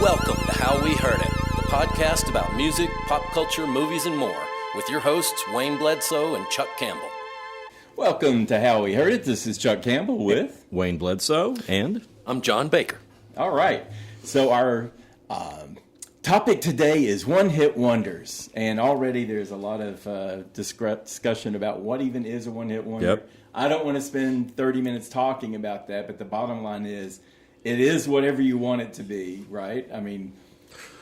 Welcome to How We Heard It, the podcast about music, pop culture, movies, and more, with your hosts Wayne Bledsoe and Chuck Campbell. Welcome to How We Heard It. This is Chuck Campbell with Wayne Bledsoe, and I'm John Baker. All right. So our topic today is one-hit wonders, and already there's a lot of discussion about what even is a one-hit wonder. Yep. I don't want to spend 30 minutes talking about that, but the bottom line is, it is whatever you want it to be, right?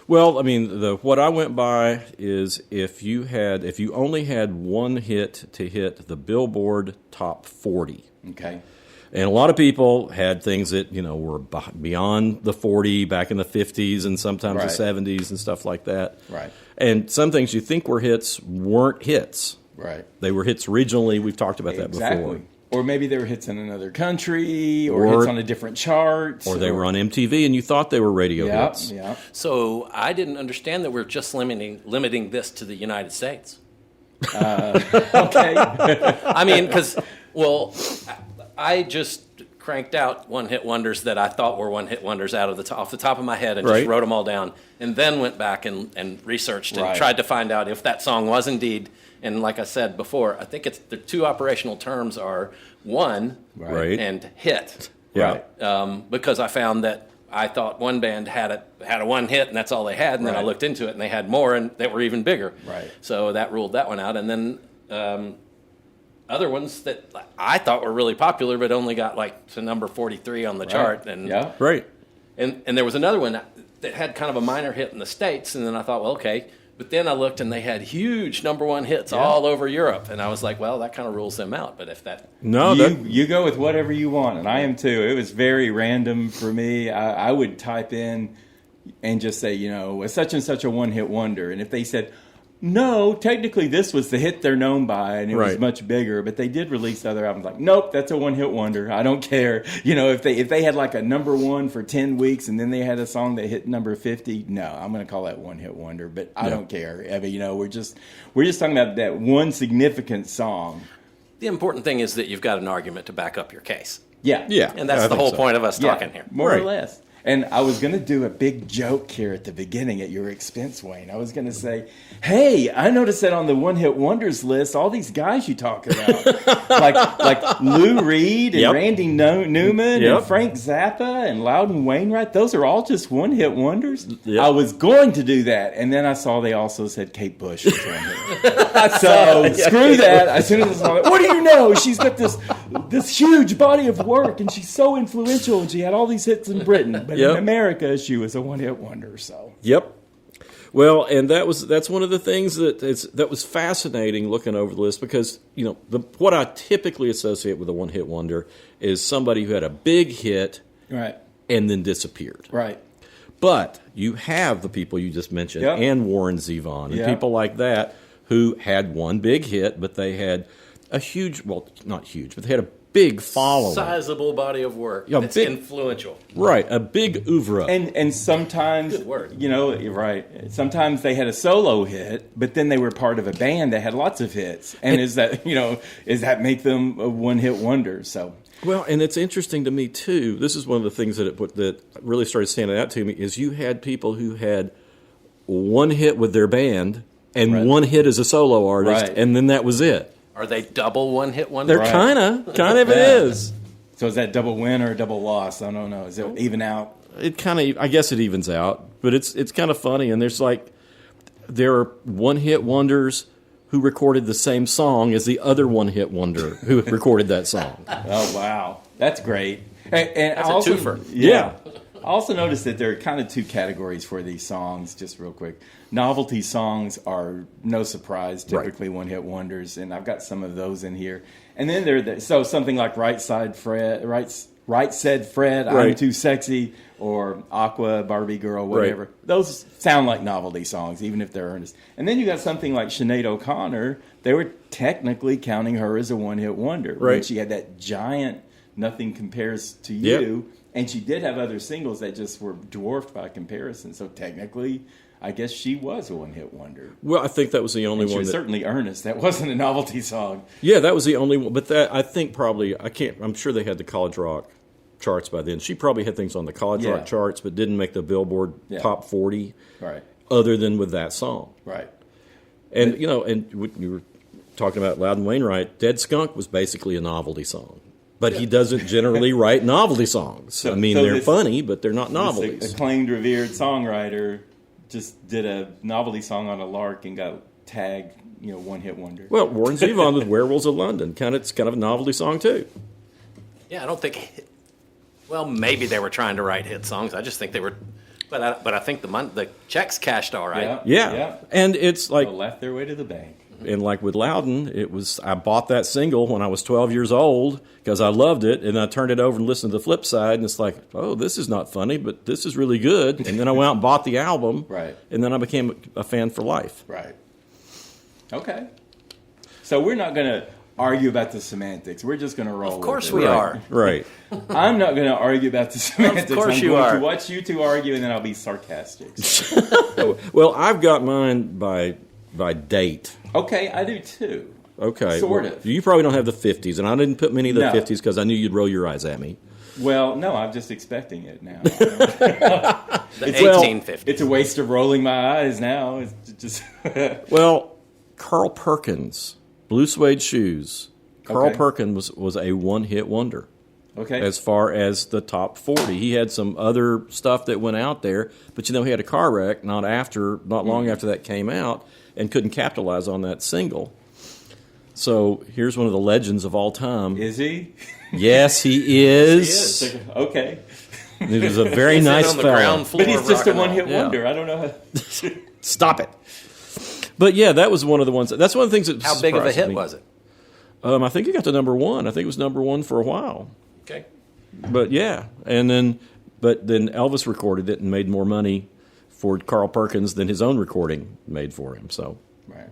what I went by is if you only had one hit to hit the Billboard Top 40. Okay. And a lot of people had things that, were beyond the 40 back in the 50s and sometimes Right. the 70s and stuff like that. Right. And some things you think were hits weren't hits. Right. They were hits regionally. We've talked about that Exactly. before. Or maybe they were hits in another country, or hits on a different chart. Or they were on MTV and you thought they were radio hits. Yeah. So I didn't understand that we're just limiting this to the United States. Okay. I just cranked out one-hit wonders that I thought were one-hit wonders off the top of my head and Right. just wrote them all down, and then went back and researched and Right. tried to find out if that song was indeed. And like I said before, I think the two operational terms are one Right. and hit. Yeah. Because I found that I thought one band had a one hit and that's all they had, and then I Right. looked into it and they had more and they were even bigger. Right. So that ruled that one out, and then other ones that I thought were really popular but only got like to number 43 on the chart. And Yeah. Right. and there was another one that had kind of a minor hit in the States, and then I thought, well, okay. But then I looked, and they had huge number one hits all over Europe, and I was like, well, that kind of rules them out. But if that... You go with whatever you want, and I am too. It was very random for me. I would type in and just say, such and such a one-hit wonder. And if they said, no, technically this was the hit they're known by, and it was Right. much bigger, but they did release other albums. Like, nope, that's a one-hit wonder. I don't care. If they had like a number one for 10 weeks, and then they had a song that hit number 50, no, I'm going to call that one-hit wonder. But I don't care. We're just talking about that one significant song. The important thing is that you've got an argument to back up your case. Yeah. Yeah. And that's I the think whole so. point of us talking here. More Right. or less. And I was going to do a big joke here at the beginning at your expense, Wayne. I was going to say, hey, I noticed that on the one-hit wonders list, all these guys you talk about, like Lou Reed and Yep. Randy Newman Yep. and Frank Zappa and Loudon Wainwright, those are all just one-hit wonders? Yep. I was going to do that, and then I saw they also said Kate Bush was one-hit. So screw that. As soon as I saw that, what do you know? She's got this huge body of work, and she's so influential, and she had all these hits in Britain. But Yep. in America, she was a one-hit wonder. So Yep. Well, and that's one of the things that was fascinating looking over the list, because what I typically associate with a one-hit wonder is somebody who had a big hit right, and then disappeared. right, But you have the people you just mentioned, Yep. and Warren Zevon, and Yep. people like that who had one big hit, but they had a huge, well, not huge, but they had a big following. Sizable body of work Yeah, that's big- influential. Right, a big ouvre. and sometimes Good word. Right. Sometimes they had a solo hit, but then they were part of a band that had lots of hits. And is that make them a one-hit wonder? So. Well, and it's interesting to me, too. This is one of the things that really started standing out to me, is you had people who had one hit with their band and Right. one hit as a solo artist, Right. and then that was it. Are they double one-hit wonder? They're Right. kind of it Yeah. is. So is that double win or double loss? I don't know. Is it even out? It kind of, I guess it evens out, but it's kind of funny. And there are one-hit wonders who recorded the same song as the other one-hit wonder who recorded that song. Oh, wow. That's great. And That's I a also, twofer. Yeah. I also noticed that there are kind of two categories for these songs, just real quick. Novelty songs are, no surprise, typically one-hit wonders, and I've got some of those in here. And then so something like Right Said Fred, I'm Right. Too Sexy, or Aqua, Barbie Girl, whatever. Right. Those sound like novelty songs, even if they're earnest. And then you got something like Sinead O'Connor. They were technically counting her as a one-hit wonder. Right. When she had that giant Nothing Compares to You. And she did have other singles that just were dwarfed by comparison. So technically, I guess she was a one-hit wonder. Well, I think that was the only And she one. was certainly earnest. That wasn't a novelty song. Yeah, that was the only one. But that I think probably I'm sure they had the college rock charts by then. She probably had things on the college rock charts, but didn't make the Billboard top 40. Right. Other than with that song. Right. And and you were talking about Loudon Wainwright. Dead Skunk was basically a novelty song. But he doesn't generally write novelty songs. So they're funny, but they're not novelties. This acclaimed, revered songwriter just did a novelty song on a lark and got tagged, one-hit wonder. Well, Warren Zevon with Werewolves of London. It's kind of a novelty song, too. Yeah, I don't think... Well, maybe they were trying to write hit songs. I just think they were... But I think the checks cashed all right. Yeah. And it's like... They left their way to the bank. And like with Loudon, I bought that single when I was 12 years old because I loved it, and I turned it over and listened to the flip side, and it's like, oh, this is not funny, but this is really good. And then I went out and bought the album, right? And then I became a fan for life. Right. Okay. So we're not going to argue about the semantics. We're just going to roll. Of course with it. we are. Right. I'm not going to argue about the semantics. Of course I'm you going are. to watch you two argue, and then I'll be sarcastic. Well, I've got mine by date. Okay, I do too. Okay. Sort of. You probably don't have the 50s, and I didn't put many of the No. 50s because I knew you'd roll your eyes at me. Well, no, I'm just expecting it now. The It's- 1850s. It's a waste of rolling my eyes now. It's just Well, Carl Perkins, Blue Suede Shoes. Carl Okay. Perkins was a one-hit wonder. okay. As far as the top 40. He had some other stuff that went out there, but he had a car wreck not long after that came out, and couldn't capitalize on that single. So here's one of the legends of all time. Is he? Yes, he is. He is. Okay. He was a very He's nice on the fellow. ground floor But he's of just rock a and roll. one-hit Yeah. wonder. I don't know how. Stop it. But yeah, that was one of the ones. That's one of the things that How big of a surprised hit me. was it? I think it got to number one. I think it was number one for a while. Okay. But yeah, but then Elvis recorded it and made more money for Carl Perkins than his own recording made for him. So Right.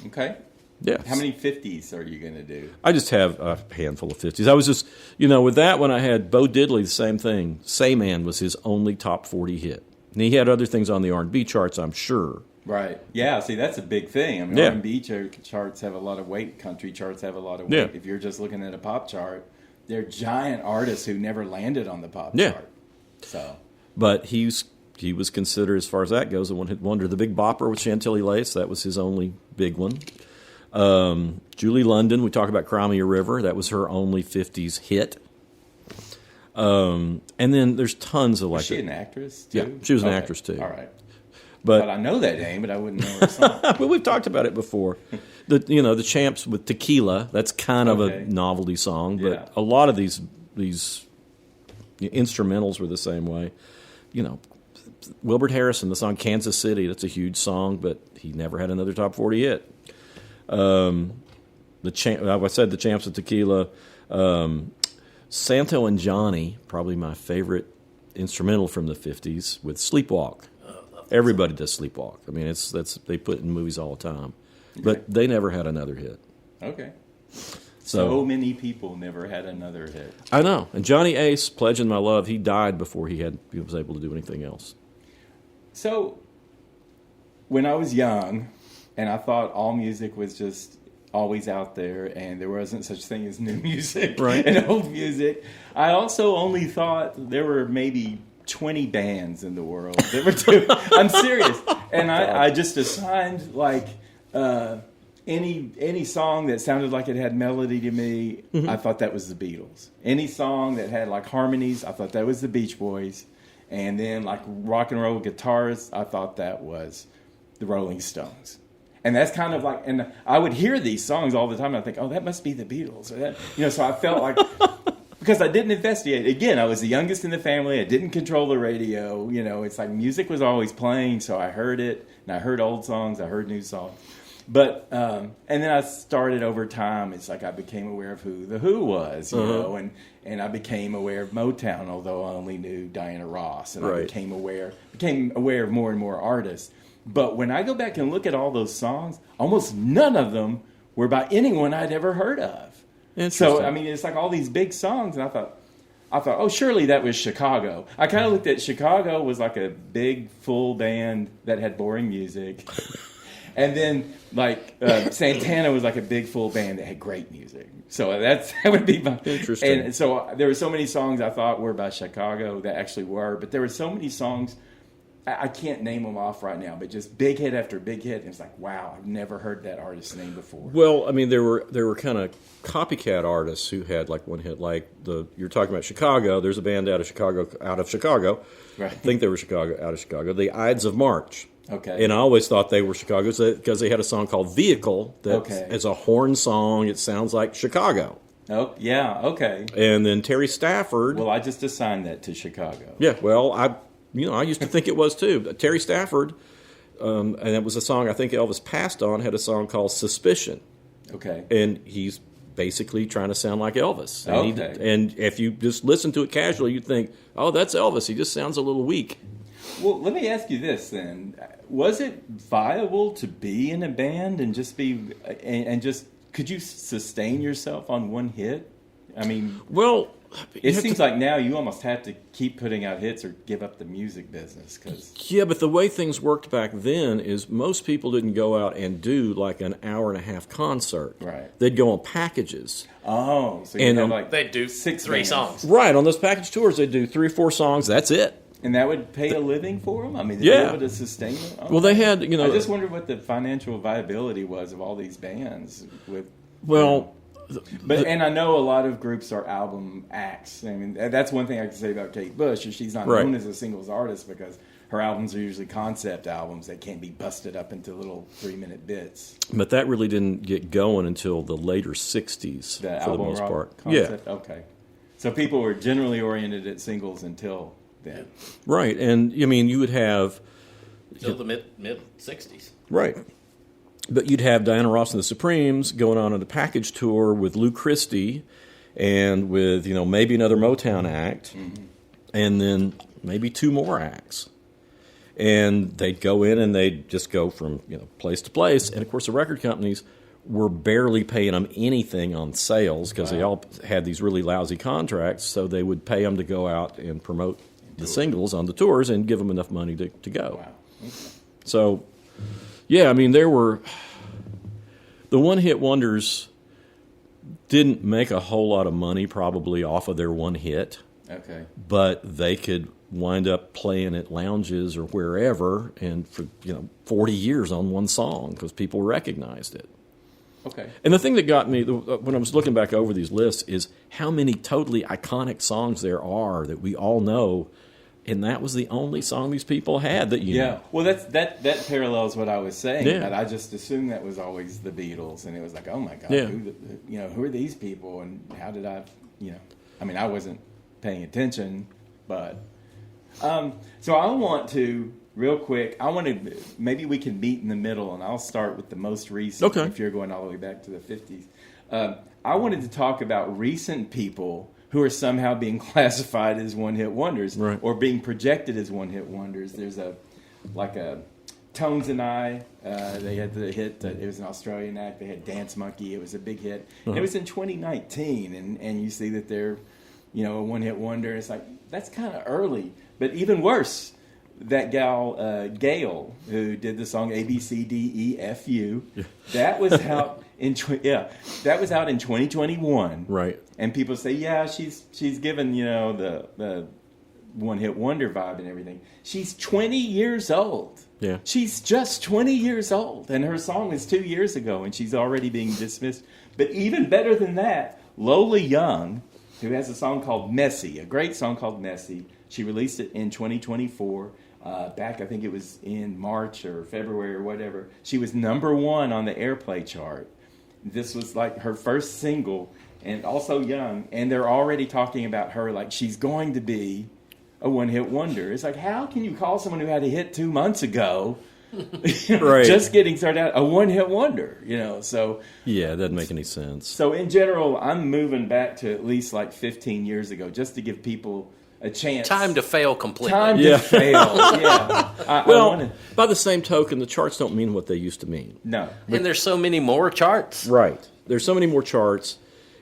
Okay. yeah. How many 50s are you going to do? I just have a handful of 50s. I was just, with that one I had Bo Diddley, the same thing. Say Man was his only top 40 hit. And he had other things on the R&B charts, I'm sure. Right. Yeah, see, that's a big thing. I mean, Yeah. R&B charts have a lot of weight. Country charts have a lot of weight. Yeah. If you're just looking at a pop chart, they're giant artists who never landed on the pop Yeah. chart. So, But he was considered, as far as that goes, a one-hit wonder. The Big Bopper with Chantilly Lace, that was his only big one. Julie London, we talk about Cry Me a River. That was her only 50s hit. And then there's tons of like was she that. an actress, too? Yeah, she was an Okay. actress, too. All right. But But I know that name, but I wouldn't know her song. well, we've talked about it before. The Champs with Tequila. That's kind of Okay. a novelty song, but Yeah. a lot of these instrumentals were the same way. Wilbert Harrison, the song Kansas City. That's a huge song, but he never had another top 40 hit. Like I said, the Champs with Tequila. Santo and Johnny, probably my favorite instrumental from the 50s, with Sleepwalk. Everybody does Sleepwalk. I mean, they put it in movies all the time, but they never had another hit. Okay. So So many people never had another hit. I know. And Johnny Ace, "Pledging My Love," he died before he was able to do anything else. So, when I was young, and I thought all music was just always out there, and there wasn't such thing as new music Right. and old music, I also only thought there were maybe 20 bands in the world that were doing. I'm serious, and I just assigned like any song that sounded like it had melody to me. I thought that was the Beatles. Any song that had like harmonies, I thought that was the Beach Boys. And then like rock and roll guitars, I thought that was the Rolling Stones. And that's kind of like, and I would hear these songs all the time, and I think, oh, that must be the Beatles, or that, so I felt like, because I didn't investigate. Again, I was the youngest in the family. I didn't control the radio. It's like music was always playing, so I heard it, and I heard old songs, I heard new songs. But and then I started over time. It's like I became aware of who the Who was, you know, and I became aware of Motown, although I only knew Diana Ross, and I Right. became aware of more and more artists. But when I go back and look at all those songs, almost none of them were by anyone I'd ever heard of. Interesting. So I mean, it's like all these big songs, and I thought, I thought, oh, surely that was Chicago. I kind of looked at Chicago was like a big full band that had boring music. And then like Santana was like a big full band that had great music. So that would be my... Interesting. And so there were so many songs I thought were by Chicago that actually were. But there were so many songs, I can't name them off right now, but just big hit after big hit. And it's like, wow, I've never heard that artist's name before. Well, I mean, there were kind of copycat artists who had like one hit, like you're talking about Chicago. There's a band out of Chicago. Right. I think they were out of Chicago. The Ides of March. Okay. And I always thought they were Chicago because they had a song called Vehicle that is a horn song. It sounds like Chicago. Oh, yeah, okay. And then Terry Stafford. Well, I just assigned that to Chicago. Yeah, well, I used to think it was too. But Terry Stafford, and it was a song I think Elvis passed on, had a song called Suspicion. Okay. And he's basically trying to sound like Elvis. And, Okay. and if you just listen to it casually, you'd think, oh, that's Elvis. He just sounds a little weak. Well, let me ask you this then: was it viable to be in a band and just be and just could you sustain yourself on one hit? I mean, Well, it seems like now you almost have to keep putting out hits or give up the music business because yeah, but the way things worked back then is most people didn't go out and do like an hour and a half concert. Right. They'd go on packages. so you And, have like They do 6 three bands. songs. Right, on those package tours, they'd do 3 or 4 songs. That's it. And that would pay a living for them? I mean, they'd Yeah. be able to sustain it? Oh. Well, they had, I just wondered what the financial viability was of all these bands. And I know a lot of groups are album acts. I mean, that's one thing I can say about Kate Bush, is she's not known as a singles artist because her albums are usually concept albums that can't be busted up into little 3-minute bits. But that really didn't get going until the later 60s, The for the album most rock part. concept? Okay. So people were generally oriented at singles until then. Right, and I mean, you would have... Till the mid 60s. Right. But you'd have Diana Ross and the Supremes going on a package tour with Lou Christie and with, maybe another Motown act, and then maybe 2 more acts. And they'd go in and they'd just go from place to place. And, of course, the record companies were barely paying them anything on sales because they all had these really lousy contracts, so they would pay them to go out and promote the singles on the tours and give them enough money to go. Wow. Okay. So, yeah, I mean, there were... The one-hit wonders didn't make a whole lot of money probably off of their one hit. Okay. But they could wind up playing at lounges or wherever and for 40 years on one song because people recognized it. Okay. And the thing that got me when I was looking back over these lists is how many totally iconic songs there are that we all know, and that was the only song these people had that you know. Well, that parallels what I was saying. Yeah. But I just assumed that was always the Beatles, and it was like, oh my God, Yeah. who are these people, and how did I, I mean, I wasn't paying attention, but so I want to real quick. Maybe we can meet in the middle, and I'll start with the most recent. Okay. If you're going all the way back to the 50s, I wanted to talk about recent people who are somehow being classified as one-hit wonders, Right. or being projected as one-hit wonders. There's a Tones and I. They had the hit. It was an Australian act. They had Dance Monkey. It was a big hit. It was in 2019, and you see that they're, a one-hit wonder. It's like that's kind of early, but even worse. That gal Gail, who did the song ABCDEFU, that was out in 2021. Right. And people say, yeah, she's given the one hit wonder vibe and everything. She's 20 years old. Yeah. She's just 20 years old, and her song is 2 years ago, and she's already being dismissed. But even better than that, Lola Young, who has a song called Messy, a great song called Messy. She released it in 2024. Back, I think it was in March or February or whatever. She was #1 on the airplay chart. This was like her first single, and also young. And they're already talking about her like she's going to be a one-hit wonder. It's like, how can you call someone who had a hit 2 months ago, Right. just getting started out, a one-hit wonder? So Yeah, it doesn't make any sense. so in general, I'm moving back to at least like 15 years ago, just to give people a chance. Time to fail completely. Time Yeah. to fail. Yeah. I Well, wanna, by the same token, the charts don't mean what they used to mean. no. And there's so many more charts. Right. There's so many more charts,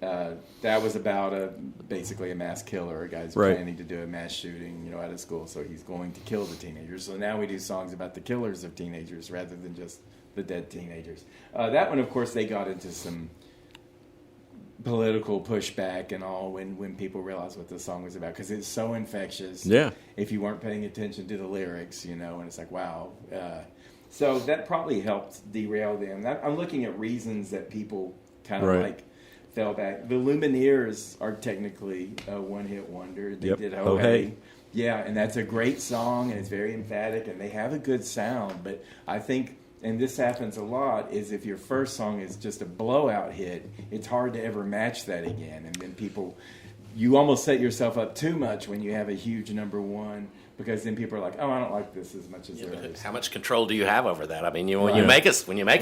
that was about basically a mass killer. A guy's Right. planning to do a mass shooting, out of school, so he's going to kill the teenagers. So now we do songs about the killers of teenagers rather than just the dead teenagers. That one, of course, they got into some political pushback and all when people realized what the song was about, because it's so infectious. Yeah. If you weren't paying attention to the lyrics, and it's like, wow. So that probably helped derail them. I'm looking at reasons that people kind of Right. fell back. The Lumineers are technically a one-hit wonder. They Yep. did Oh, Hey. Yeah, and that's a great song, and it's very emphatic, and they have a good sound. But I think, and this happens a lot, is if your first song is just a blowout hit, it's hard to ever match that again. And then you almost set yourself up too much when you have a huge number one, because then people are like, oh, I don't like this as much as the others. How much control do you have over that? I mean, when Right. you make a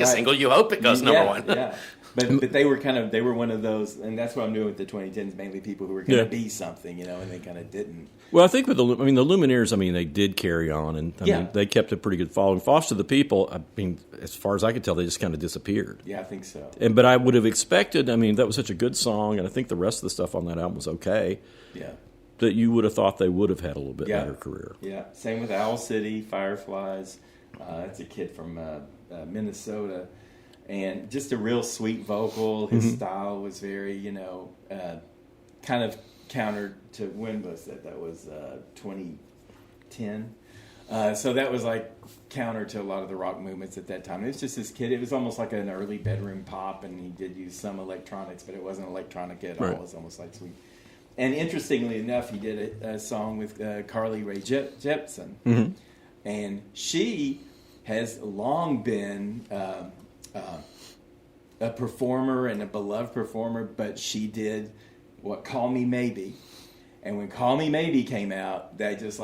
single, you hope it goes number one. Yeah. But they were one of those, and that's what I'm doing with the 2010s, mainly people who were going to be something, and they kind of didn't. Well, I think with the Lumineers, they did carry on, and they kept a pretty good following. Foster the People, as far as I could tell, they just kind of disappeared. Yeah, I think so. But I would have expected, that was such a good song, and I think the rest of the stuff on that album was okay, Yeah. that you would have thought they would have had a little bit better career. Yeah, same with Owl City, Fireflies. That's a kid from Minnesota. And just a real sweet vocal. His style was very, kind of countered to, when was that? That was 2010. So that was like counter to a lot of the rock movements at that time. It was just this kid. It was almost like an early bedroom pop, and he did use some electronics, but it wasn't electronic at all. Right. It was almost like sweet. And interestingly enough, he did a song with Carly Rae Jepsen. And she has long been a performer and a beloved performer, but she did Call Me Maybe. And when Call Me Maybe came out, they just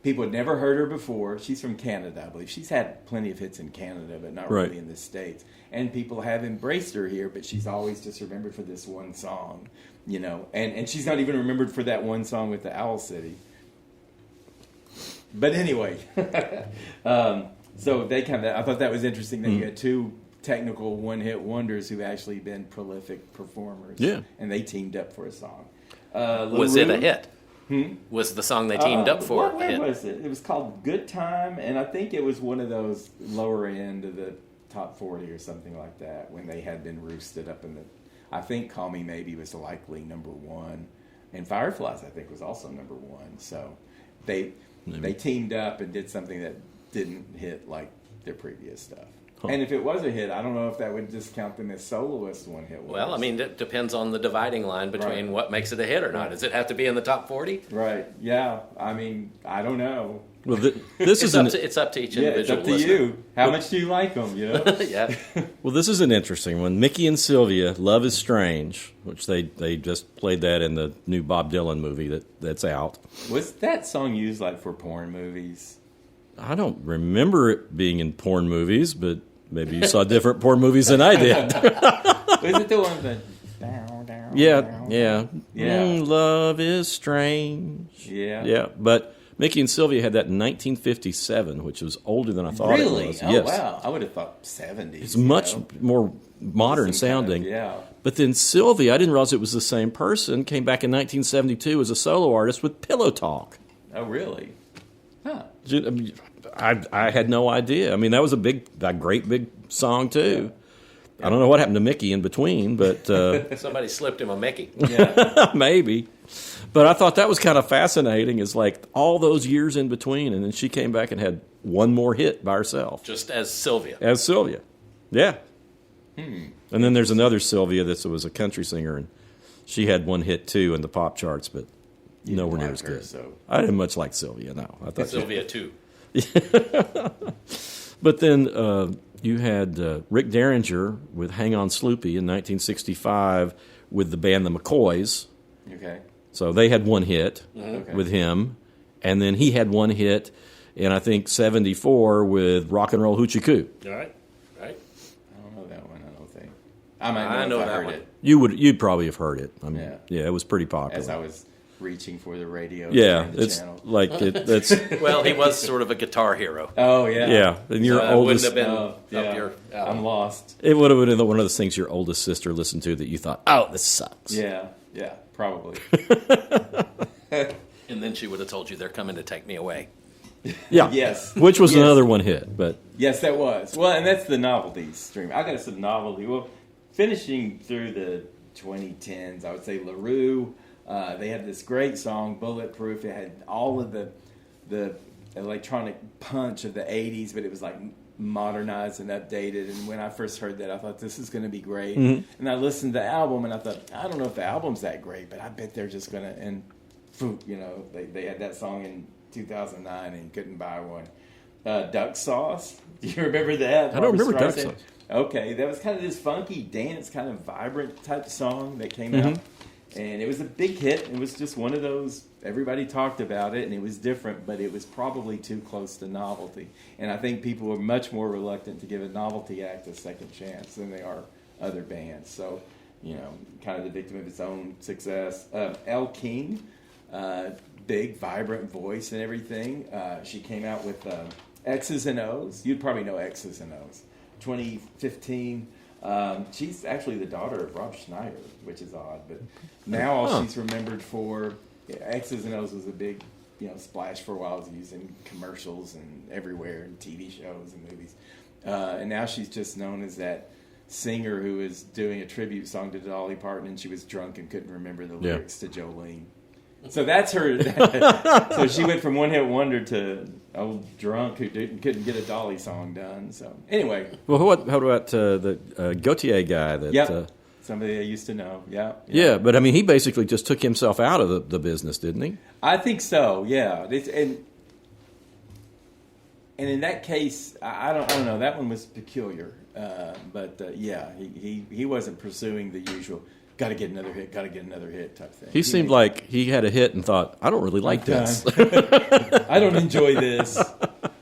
people had never heard her before. She's from Canada, I believe. She's had plenty of hits in Canada, but not Right. really in the States. And people have embraced her here, but she's always just remembered for this one song, And she's not even remembered for that one song with the Owl City. But anyway, so they I thought that was interesting that you had two technical one-hit wonders who've actually been prolific performers. Yeah. And they teamed up for a song. Was it a hit? Was the song they teamed up for a Where hit? was it? It was called Good Time, and I think it was one of those lower end of the top 40 or something like that, when they had been roosted up in the... I think Call Me Maybe was likely number one, and Fireflies, I think, was also number one. So they teamed up and did something that didn't hit like their previous stuff. And if it was a hit, I don't know if that would discount them as soloist one-hit wonders. Well, it depends on the dividing line between what makes it a hit or not. Does it have to be in the top 40? Right, yeah. I don't know. Well, this is It's up to each individual it's up to listener. you. How much do you like them, Yeah. Well, this is an interesting one. Mickey and Sylvia, Love is Strange, which they just played that in the new Bob Dylan movie that's out. Was that song used for porn movies? I don't remember it being in porn movies, but maybe you saw different porn movies than I did. Was it the one that... Yeah. Yeah. Love is Strange. Yeah. Yeah, but Mickey and Sylvia had that in 1957, which was older than I thought Really? it was. Oh, Yes. wow. I would have thought 70s. It's much more modern sounding. Yeah. But then Sylvia, I didn't realize it was the same person, came back in 1972 as a solo artist with Pillow Talk. Oh, really? Huh. I had no idea. That was a great big song too. I don't know what happened to Mickey in between, but Somebody slipped him a Mickey. Yeah. maybe. But I thought that was kind of fascinating. Is all those years in between, and then she came back and had one more hit by herself Just as Sylvia. as Sylvia. Yeah. And then there's another Sylvia that was a country singer, and she had one hit too in the pop charts, but nowhere near like as her, good. so- I didn't much like Sylvia. No, I thought Sylvia, too. But then you had Rick Derringer with Hang On Sloopy in 1965 with the band The McCoys. Okay. So they had one hit Okay. with him. And then he had one hit in, I think, 74 with Rock and Roll Hoochie Coo. All right. Right. I don't know that one, I don't think. I might I know know if I that heard one. it You'd probably have heard it. Yeah. It was pretty popular. as I was reaching for the radio. Yeah, the it's channel. like that's Well, he was sort of a guitar hero. Oh yeah, yeah. And your Wouldn't oldest, have been Oh, yeah. up your album. I'm lost. it would have been one of those things your oldest sister listened to that you thought, oh, this sucks. Yeah, probably. And then she would have told you they're coming to take me away. Yeah, Yes. which was Yes. another one hit, but Yes, that was. Well, and that's the novelty stream. I got some novelty. Well, finishing through the 2010s, I would say LaRue. They had this great song, Bulletproof. It had all of the electronic punch of the 80s, but it was like modernized and updated. And when I first heard that, I thought, this is going to be great. And I listened to the album, and I thought, I don't know if the album's that great, but I bet they're just going to... And, they had that song in 2009 and couldn't buy one. Duck Sauce. Do you remember that? I don't remember Barbra Duck Streisand? Sauce. Okay, that was kind of this funky dance, kind of vibrant type song that came out. And it was a big hit. It was just one of those, everybody talked about it, and it was different, but it was probably too close to novelty. And I think people were much more reluctant to give a novelty act a second chance than they are other bands. So, kind of the victim of its own success. Elle King, big, vibrant voice and everything. She came out with X's and O's. You'd probably know X's and O's. 2015. She's actually the daughter of Rob Schneider, which is odd. But now all she's remembered for, X's and O's was a big, splash for a while. It was used in commercials and everywhere, and TV shows and movies. And now she's just known as that singer who was doing a tribute song to Dolly Parton, and she was drunk and couldn't remember the lyrics to Jolene. So that's her. So she went from one-hit wonder to old drunk who couldn't get a Dolly song done. So anyway. well, how about the Gautier guy? That Somebody I used to know. yeah, but I mean, he basically just took himself out of the business, didn't he? I think so. Yeah, and in that case, I don't know. That one was peculiar. But he wasn't pursuing the usual. Got to get another hit type thing. He seemed like he had a hit and thought, I don't really like this. I don't enjoy this.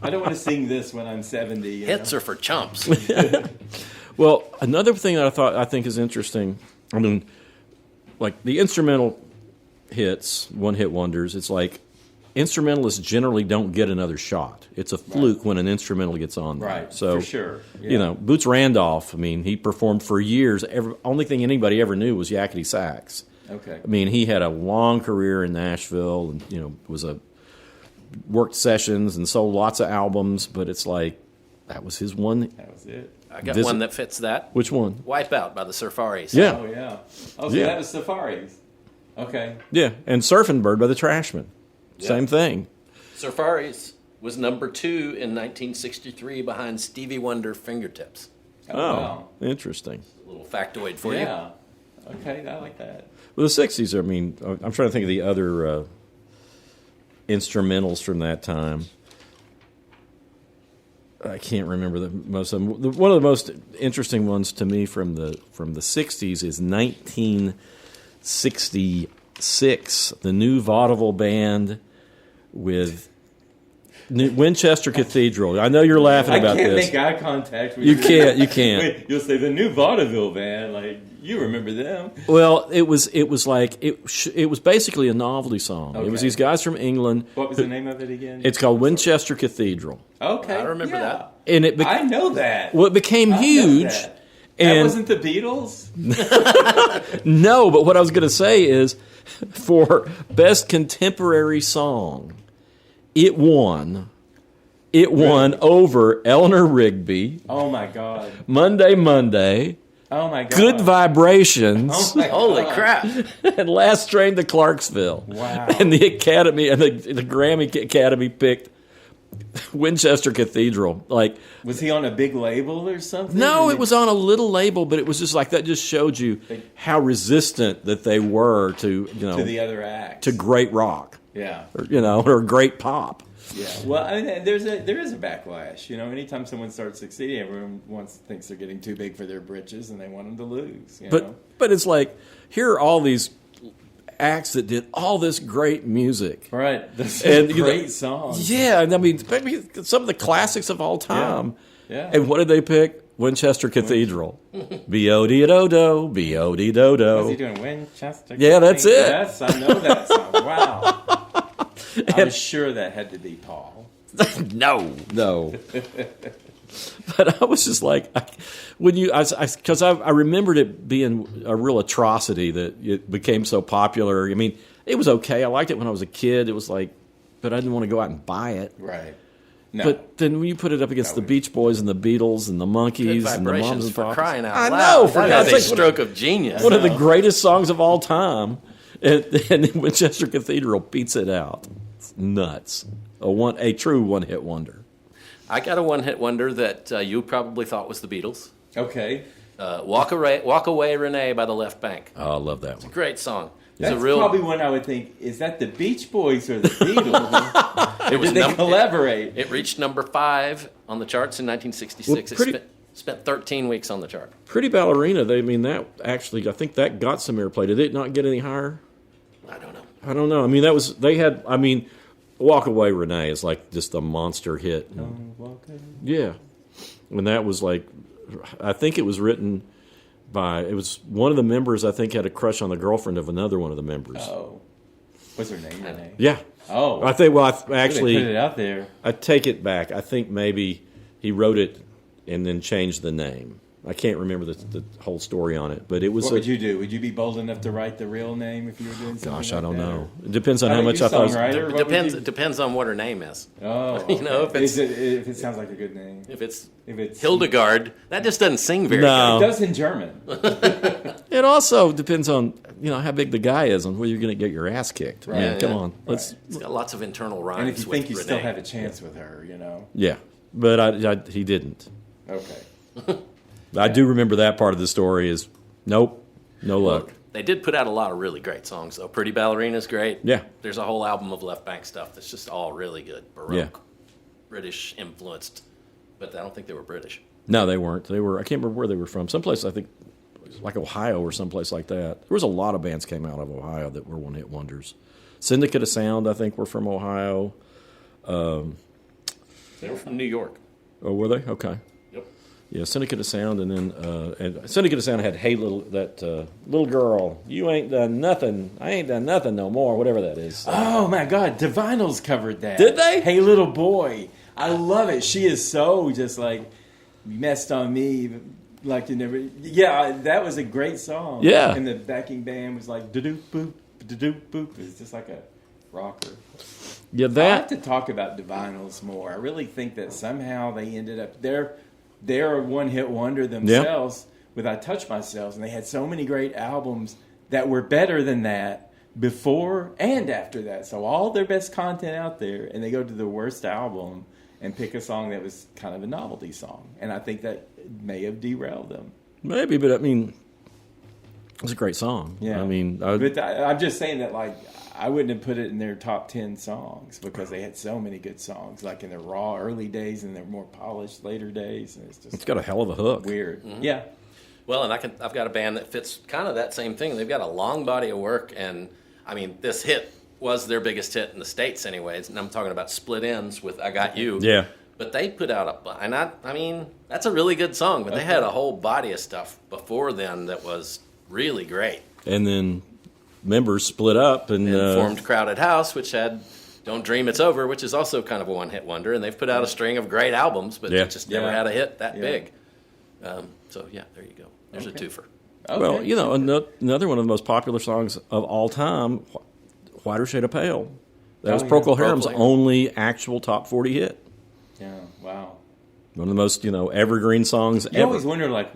I don't want to sing this when I'm 70. Hits are for chumps. Well, another thing that I think is interesting, I mean, like the instrumental hits, one-hit wonders, it's like instrumentalists generally don't get another shot. It's a fluke when an instrumental gets on there. Right, so, for sure. Yeah. Boots Randolph, I mean, he performed for years. Only thing anybody ever knew was yakety sax. Okay. I mean, he had a long career in Nashville and, worked sessions and sold lots of albums, but it's like, that was his one. That was it. I got one that fits that. Which one? Wipeout by the Surfaris. Yeah. Oh, yeah. Oh, so that was Safaris. Okay. Yeah, and Surfing Bird by the Trashmen. Yeah. Same thing. Surfaris was number 2 in 1963 behind Stevie Wonder Fingertips. Oh, wow. Interesting. A little factoid for you. Yeah. Okay, I like that. Well, the 60s, I mean, I'm trying to think of the other instrumentals from that time. I can't remember most of them. One of the most interesting ones to me from the 60s is 1966, the new vaudeville band with Winchester Cathedral. I know you're laughing about this. I can't make eye contact with you. Can't. Wait, you'll say the new vaudeville band, like you remember them. Well, it was like it was basically a novelty song. Okay. It was these guys from England. What was the name of it again? It's called Winchester Cathedral. Okay, I remember that. And I know that. Well, it became I know huge. That And wasn't the Beatles? no, but what I was going to say is, for best contemporary song, it won over Eleanor Rigby, Oh my God. Monday, Oh my God. Good Vibrations, Oh my Holy God. crap. and Last Train to Clarksville. Wow. And the Academy and the Grammy Academy picked Winchester Cathedral. Like, Was he on a big label or something? no, it was on a little label, but it was just like that. Just showed you how resistant that they were to to the other acts. to great rock, Yeah. or great pop. Yeah. Well, I mean, there is a backlash. Anytime someone starts succeeding, everyone thinks they're getting too big for their britches, and they want them to lose. But it's like, here are all these acts that did all this great music. right, this And, is you know, great songs. Yeah, and I mean, maybe some of the classics of all time. Yeah. And what did they pick? Winchester Cathedral. B-O-D-O-Do, B-O-D-O-Do. What's he doing? Winchester. Yeah, that's it. Yes, I know that song. Wow. I was sure that had to be Paul. No. But I was just like, because I remembered it being a real atrocity that it became so popular. I mean, it was okay. I liked it when I was a kid. It was like, but I didn't want to go out and buy it. Right. No. But then when you put it up against the Beach Boys and the Beatles and the Monkees and the Moms and for Pops, crying out I loud. know, for That is God's a sake, stroke of genius. one of the greatest songs of all time, and then Winchester Cathedral beats it out. It's nuts. A true one-hit wonder. I got a one-hit wonder that you probably thought was the Beatles. Okay. Walk Away, Renee by the Left Bank. Oh, I love that one. Great song. That's probably one I would think, is that the Beach Boys or the Beatles? Did they collaborate? It reached number 5 on the charts in 1966. Well, It spent 13 weeks on the chart. Pretty Ballerina, that actually, I think that got some airplay. Did it not get any higher? I don't know. I don't know. I mean, Walk Away Renee is like just a monster hit. Yeah. And that was like, I think it was written it was one of the members, I think, had a crush on the girlfriend of another one of the members. Oh. What's her name? Renee? Yeah. Oh. I think, Actually, they put it out there. I take it back. I think maybe he wrote it and then changed the name. I can't remember the whole story on it, but it was. What would you do? Would you be bold enough to write the real name if you were doing something? Gosh, like I don't that? know. It depends on how much I thought. It depends on what her name is. Oh, You know, okay. if it sounds like a good name. If it's Hildegard, Hildegard, that just doesn't sing very No. it does in German. It also depends on how big the guy is and where you're going to get your ass kicked. Right. I mean, Yeah, come yeah. on, let's. It's got lots of internal rhymes. And if you with think you Renee. still have a chance with her, Yeah, but he didn't. Okay. I do remember that part of the story. Is nope, no luck. They did put out a lot of really great songs, though. Pretty Ballerina's great. Yeah. There's a whole album of Left Bank stuff that's just all really good. Baroque, Yeah. British influenced, but I don't think they were British. No, they weren't. They were. I can't remember where they were from. Someplace I think, like Ohio or someplace like that. There was a lot of bands came out of Ohio that were one-hit wonders. Syndicate of Sound, I think, were from Ohio. They were from New York. Oh, were they? Okay. Yep. Yeah, Syndicate of Sound, and then Syndicate of Sound had "Hey Little Girl, You Ain't Done Nothing, I Ain't Done Nothing No More," whatever that is. Oh my God, Divinals covered that. Did they? Hey Little Boy, I love it. She is so just like messed on me, like you never. Yeah, that was a great song. Yeah, and the backing band was like do boop, do boop. It's just like a rocker. Yeah, I have to talk about Divinals more. I really think that somehow they ended up they're a one-hit wonder themselves with "I Touch Myself," and they had so many great albums that were better than that before and after that. So all their best content out there, and they go to the worst album and pick a song that was kind of a novelty song, and I think that may have derailed them. maybe, but I mean, it's a great song. Yeah, I mean, but I'm just saying that like. I wouldn't have put it in their top 10 songs because they had so many good songs, like in their raw early days and their more polished later days. And it's got a hell of a hook. Weird. Mm-hmm. Yeah. Well, and I've got a band that fits kind of that same thing. They've got a long body of work, and I mean, this hit was their biggest hit in the States, anyways. And I'm talking about Split Ends with "I Got You." Yeah. But they put out I mean, that's a really good song. But they had a whole body of stuff before then that was really great. And then members split up and formed Crowded House, which had "Don't Dream It's Over," which is also kind of a one-hit wonder. And they've put out a string of great albums, but they just never had a hit that big. So, yeah, there you go. There's a twofer. Okay. Well, another one of the most popular songs of all time, "Whiter Shade of Pale." That was Procol Harum's only actual top 40 hit. Yeah, wow. One of the most, evergreen songs ever. You always wonder, like,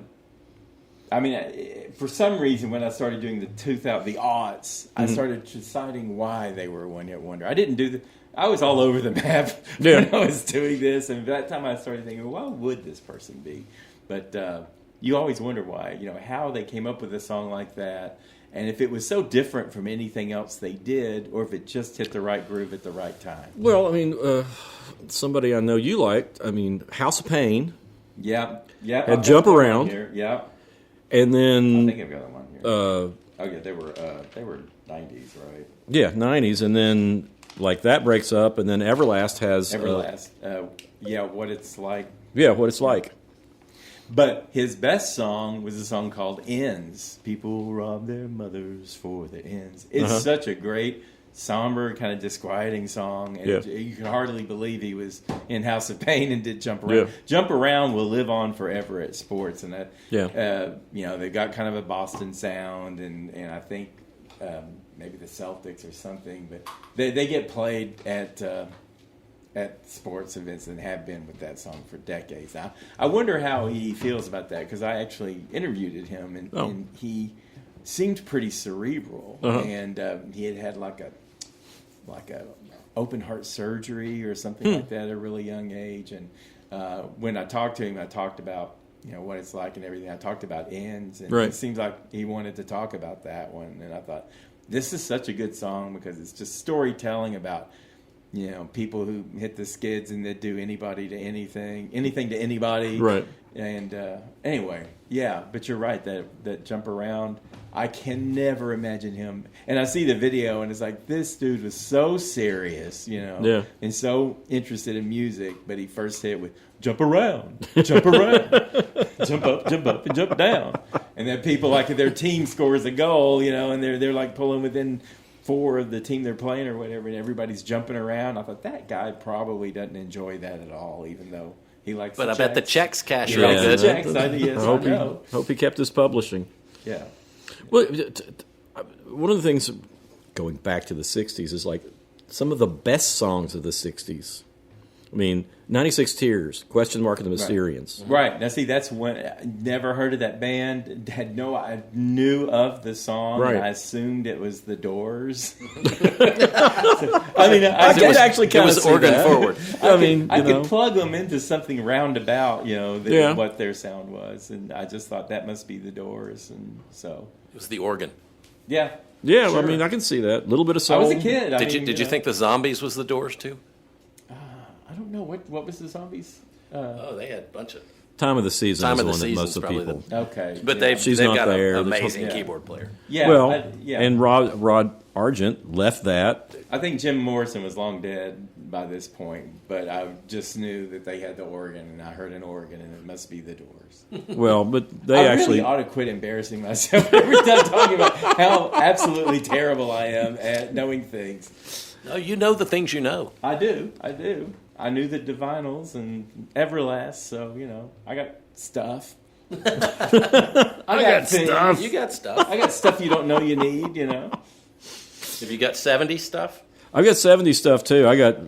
I mean, for some reason, when I started doing the aughts, I started deciding why they were a one-hit wonder. I didn't do I was all over the map when I was doing this, and by that time I started thinking, why would this person be? But you always wonder why, how they came up with a song like that, and if it was so different from anything else they did, or if it just hit the right groove at the right time. Well, I mean, somebody I know you liked, House of Pain. Yeah. Had Jump Around. Yeah. And then I think I've got one here. They were 90s, right? Yeah, 90s, and then like that breaks up, and then Everlast has Everlast. What It's Like. Yeah, What It's Like. But his best song was a song called Ends. People rob their mothers for the ends. It's such a great, somber, kind of disquieting song. And you can hardly believe he was in House of Pain and did Jump Around. Yeah. Jump Around will live on forever at sports. And that, Yeah. they've got kind of a Boston sound. And I think maybe the Celtics or something. But they get played at sports events and have been with that song for decades. I wonder how he feels about that, because I actually interviewed him, and he seemed pretty cerebral, and he had like a open heart surgery or something like that at a really young age. And when I talked to him, I talked about what it's like and everything. I talked about Ends, and it seems like he wanted to talk about that one. And I thought, this is such a good song because it's just storytelling about people who hit the skids and that do anything to anybody. Right. And anyway, but you're right, that Jump Around, I can never imagine him. And I see the video and it's like, this dude was so serious, and so interested in music, but he first hit with jump around, jump around, jump up, and jump down. And then people, like, if their team scores a goal, and they're like pulling within 4 of the team they're playing or whatever, and everybody's jumping around. I thought, that guy probably doesn't enjoy that at all, even though he likes But the I bet the checks cash He real likes good. the checks. I know. Hope he kept his publishing. Yeah. Well, one of the things, going back to the 60s, is like some of the best songs of the 60s. I mean, 96 Tears, Question Mark and the Mysterians. Right. Now, see, that's when I never heard of that band. I knew of the song. Right. And I assumed it was The Doors. I did actually It kind of was see organ that. forward. I could plug them into something roundabout, what their sound was. And I just thought that must be The Doors. And so, It was the organ. yeah. Yeah, Sure. I mean, I can see that. A little bit of soul. I was a kid. Did you think the Zombies was the Doors too? I don't know. What was the Zombies? They had a bunch of. Time of the Season Time is of the the one that Season's most of probably people. Okay. But yeah. She's they've Not got There. an amazing Yeah. keyboard player. Yeah. Well, yeah. and Rod Argent left that. I think Jim Morrison was long dead by this point, but I just knew that they had the organ, and I heard an organ, and it must be The Doors. Well, but they I actually. really ought to quit embarrassing myself every time talking about how absolutely terrible I am at knowing things. No, you know the things you know. I do. I knew the Divinals and Everlast, so, I got stuff. I got things. stuff. You got stuff. I got stuff you don't know you need, Have you got 70 stuff? I've got 70s stuff too.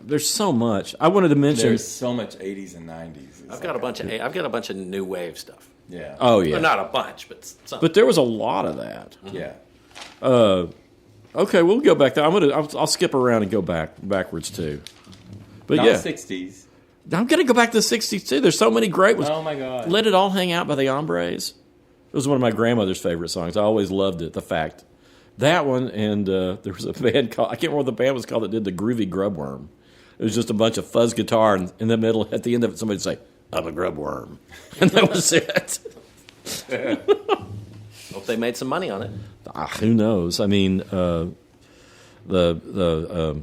There's so much. I wanted to mention. There's so much 80s and 90s. I've got a bunch of new wave stuff. Yeah. Oh yeah. Well, not a bunch, but some. But there was a lot of that. Yeah. Okay, we'll go back there. I'll skip around and go backwards too. But Not yeah, 60s. I'm gonna go back to the 60s too. There's so many great ones. Oh, my God. Let It All Hang Out by the Hombres. It was one of my grandmother's favorite songs. I always loved it. The fact that one, and there was a band called, I can't remember what the band was called, that did the Groovy Grubworm. It was just a bunch of fuzz guitar, and in the middle, at the end of it, somebody would say, "I'm a grubworm," and that was it. Hope they made some money on it. Who knows? I mean, the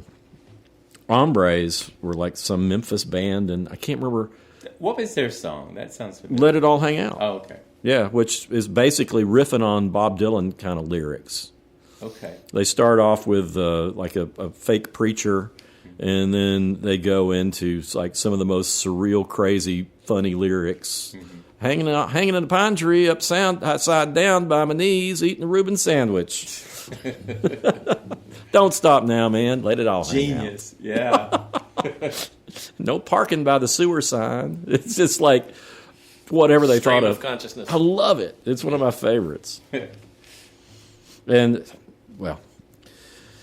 Hombres were like some Memphis band, and I can't remember. What was their song? That sounds familiar. Let It All Hang Out. Oh, okay. Yeah, which is basically riffing on Bob Dylan kind of lyrics. Okay. They start off with like a fake preacher, and then they go into like some of the most surreal, crazy, funny lyrics. Mm-hmm. Hanging in a pine tree, upside down by my knees, eating a Reuben sandwich. Don't stop now, man. Let it all hang out. Genius. Yeah. No parking by the sewer sign. It's just like whatever they Stream thought of of. consciousness. I love it. It's one of my favorites. And, well,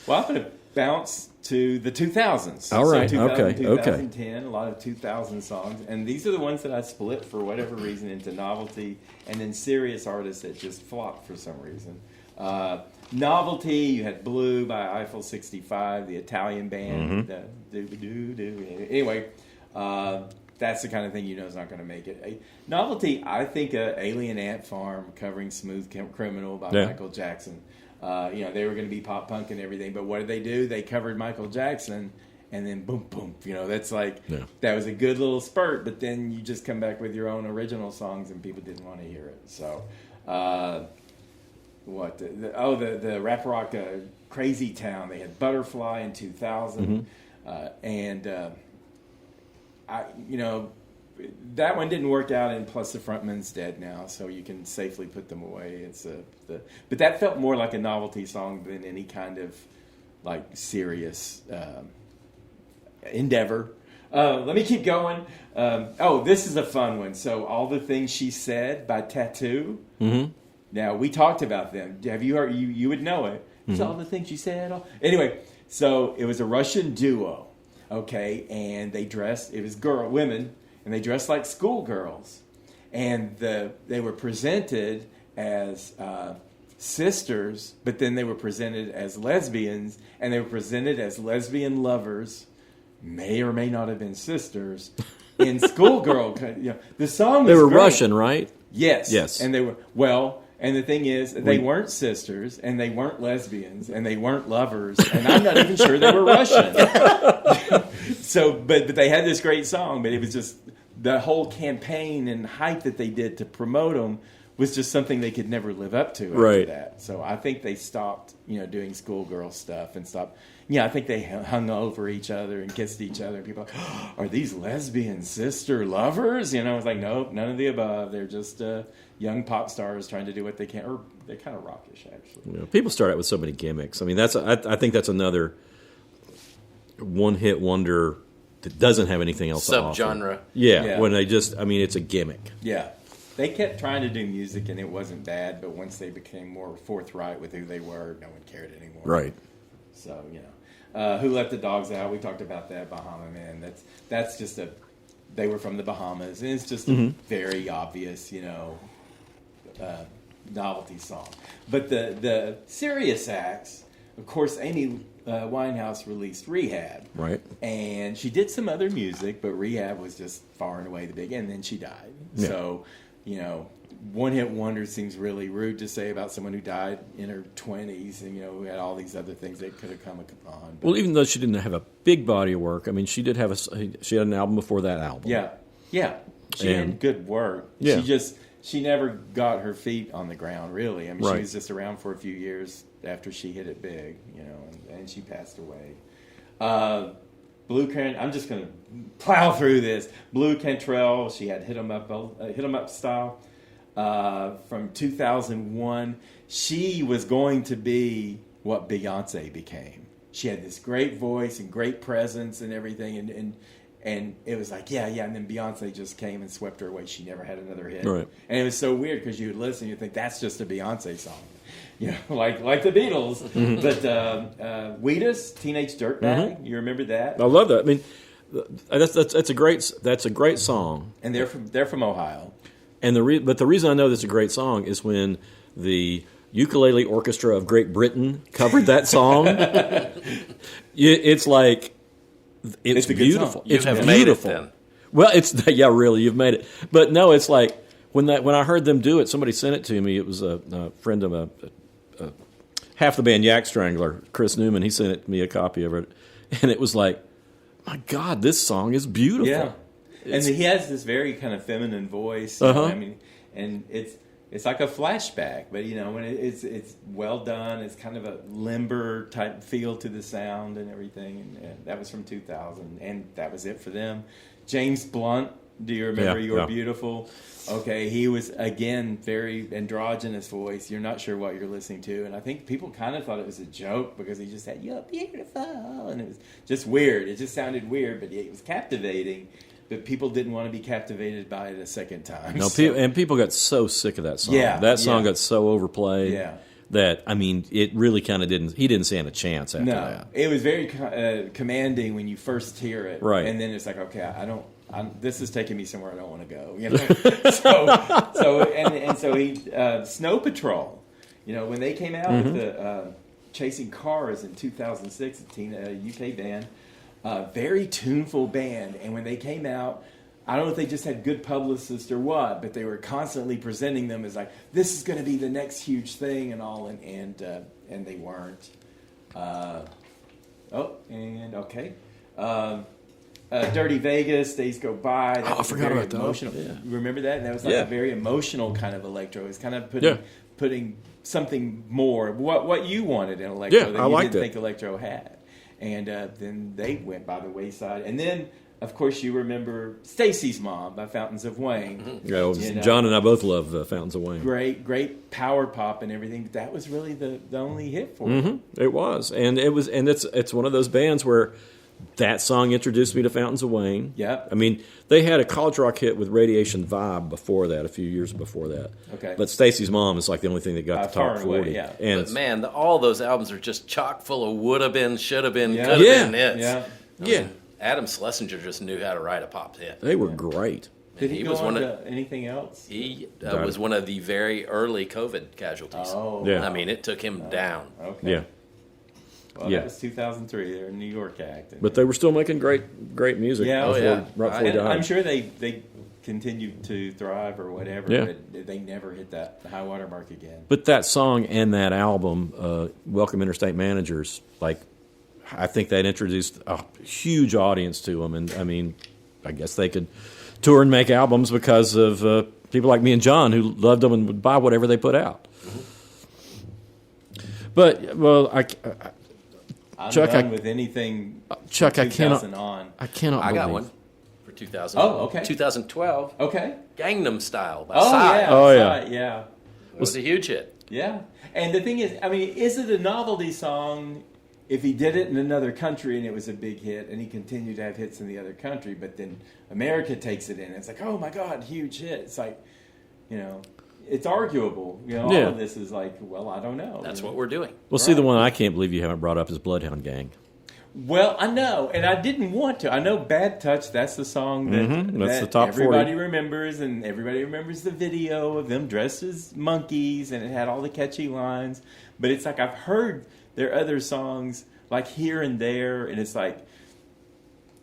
I'm going to bounce to the 2000s. All right. So 2000, Okay. 2010, a lot of 2000 songs. And these are the ones that I split for whatever reason into novelty and then serious artists that just flopped for some reason. Novelty, you had Blue by Eiffel 65, the Italian band. Mm-hmm. Anyway, that's the kind of thing is not going to make it. Novelty, I think Alien Ant Farm covering Smooth Criminal by Michael Jackson. They were going to be pop punk and everything, but what did they do? They covered Michael Jackson, and then boom, boom. That's like, Yeah. that was a good little spurt, but then you just come back with your own original songs and people didn't want to hear it. So, the rap rock Crazy Town, they had Butterfly in 2000, and that one didn't work out, and plus the frontman's dead now, so you can safely put them away. But that felt more like a novelty song than any kind of like serious endeavor. Let me keep going. This is a fun one. So, All the Things She Said by Tattoo. Mm-hmm. Now, we talked about them. Have you heard? You would know it. It's All the Things She Said. Anyway, so it was a Russian duo, okay, and they dressed. It was women, and they dressed like schoolgirls, and they were presented as sisters, but then they were presented as lesbians, and they were presented as lesbian lovers, may or may not have been sisters, in schoolgirl. The song They was were great. Russian, right? Yes. And they were, and the thing is, they weren't sisters, and they weren't lesbians, and they weren't lovers, and I'm not even sure they were Russian. So, but they had this great song, but it was just the whole campaign and hype that they did to promote them was just something they could never live up to after that. So I think they stopped, doing schoolgirl stuff and stopped. Yeah, I think they hung over each other and kissed each other. And people were like, are these lesbian sister lovers? I was like, nope, none of the above. They're just young pop stars trying to do what they can. Or they're kind of rockish, actually. People start out with so many gimmicks. I mean, I think that's another one-hit wonder that doesn't have anything else to offer. Subgenre. Yeah, when they just, it's a gimmick. Yeah. They kept trying to do music, and it wasn't bad, but once they became more forthright with who they were, no one cared anymore. Right. So, Who Let the Dogs Out? We talked about that, Bahama Man. That's just they were from the Bahamas, and it's just a very obvious, novelty song. But the serious acts, of course, Amy Winehouse released Rehab. Right. And she did some other music, but Rehab was just far and away the big, and then she died. Yeah. So, one-hit wonder seems really rude to say about someone who died in her 20s and, who had all these other things that could have come upon. Well, even though she didn't have a big body of work, she did have she had an album before that album. Yeah. She had good work. Yeah. She never got her feet on the ground, really. She Right. was just around for a few years after she hit it big, and she passed away. I'm just going to plow through this. Blue Cantrell, she had Hit 'em Up style from 2001. She was going to be what Beyonce became. She had this great voice and great presence and everything, and it was like, yeah, and then Beyonce just came and swept her away. She never had another hit. Right. And it was so weird because you would listen and you'd think, that's just a Beyonce song. Like the Beatles. But Wheatus, Teenage Dirtbag, you remember that? I love that. That's a great song. And they're from Ohio. And the reason I know that's a great song is when the Ukulele Orchestra of Great Britain covered that song. It's like it's a good beautiful. song. It's You've beautiful. made it then. Well, it's really you've made it. But no, it's like when I heard them do it, somebody sent it to me. It was a friend of half the band Yak Strangler, Chris Newman. He sent me a copy of it, and it was like, my God, this song is beautiful. Yeah. And he has this very kind of feminine voice. And it's like a flashback, but when it's well done. It's kind of a limber type feel to the sound and everything. And that was from 2000, and that was it for them. James Blunt, do you remember You're Beautiful? Okay, he was, again, very androgynous voice. You're not sure what you're listening to. And I think people kind of thought it was a joke because he just said, "You're beautiful." And it was just weird. It just sounded weird, but it was captivating. But people didn't want to be captivated by it a second time. No, people got so sick of that song. That song got so overplayed. Yeah. That it really kind of didn't. He didn't stand a chance after that. It was very commanding when you first hear it, right? And then it's like, okay, this is taking me somewhere I don't want to go. So he Snow Patrol. When they came out with the Chasing Cars in 2006, a UK band. Very tuneful band, and when they came out, I don't know if they just had good publicists or what, but they were constantly presenting them as like, this is going to be the next huge thing and all, and they weren't. Dirty Vegas, Days Go By. That I was forgot very about that. emotional. Yeah. You remember that? That was like Yeah. a very emotional kind of electro. It's kind of Yeah. putting something more, what you wanted in electro Yeah, that I you liked didn't it. think electro had. And then they went by the wayside. And then, of course, you remember Stacy's Mom by Fountains of Wayne. Yeah, it was- You know. John and I both love Fountains of Wayne. Great power pop and everything. But that was really the only hit for it. It was, and it's one of those bands where that song introduced me to Fountains of Wayne. Yep. I mean, they had a college rock hit with Radiation Vibe before that, a few years before that. Okay. But Stacy's Mom is like the only thing that got the Far top and away, 40. yeah. And But it's, man, all those albums are just chock full of would have been, should have been, Yeah. could have Yeah. been hits. Yeah. yeah, Adam Schlesinger just knew how to write a pop hit. they were great. Did he He go was on one to of- anything else? He Got was it. one of the very early COVID casualties. Oh. Yeah. I mean, it took him down. Okay. Yeah. Well, Yeah. that was 2003. They're a New York act. But they were still making great music. Yeah. before, Oh, yeah. right before he And died. I'm sure they continued to thrive or whatever, Yeah. but they never hit the high water mark again. But that song and that album, Welcome Interstate Managers, like I think that introduced a huge audience to them. And I mean, I guess they could tour and make albums because of people like me and John who loved them and would buy whatever they put out. But well, I'm Chuck, done I- with anything. Chuck, I 2000 cannot, on. I cannot. I got believe- one for 2000. Oh, okay. 2012, Okay. Gangnam Style by Oh Psy. yeah. Oh, yeah. Right, yeah. It was a huge hit. Yeah. And the thing is, I mean, is it a novelty song if he did it in another country and it was a big hit and he continued to have hits in the other country, but then America takes it in and it's like, oh my God, huge hit. It's like, you know, it's arguable. You know, Yeah. all of this is like, well, I don't know. That's you know? what we're doing. Well, see, the Right. one I can't believe you haven't brought up is Bloodhound Gang. Well, I know, and I didn't want to. I know "Bad Touch." That's the song that, That's that the top 40. everybody remembers, and everybody remembers the video of them dressed as monkeys, and it had all the catchy lines. But it's like I've heard their other songs, like here and there, and it's like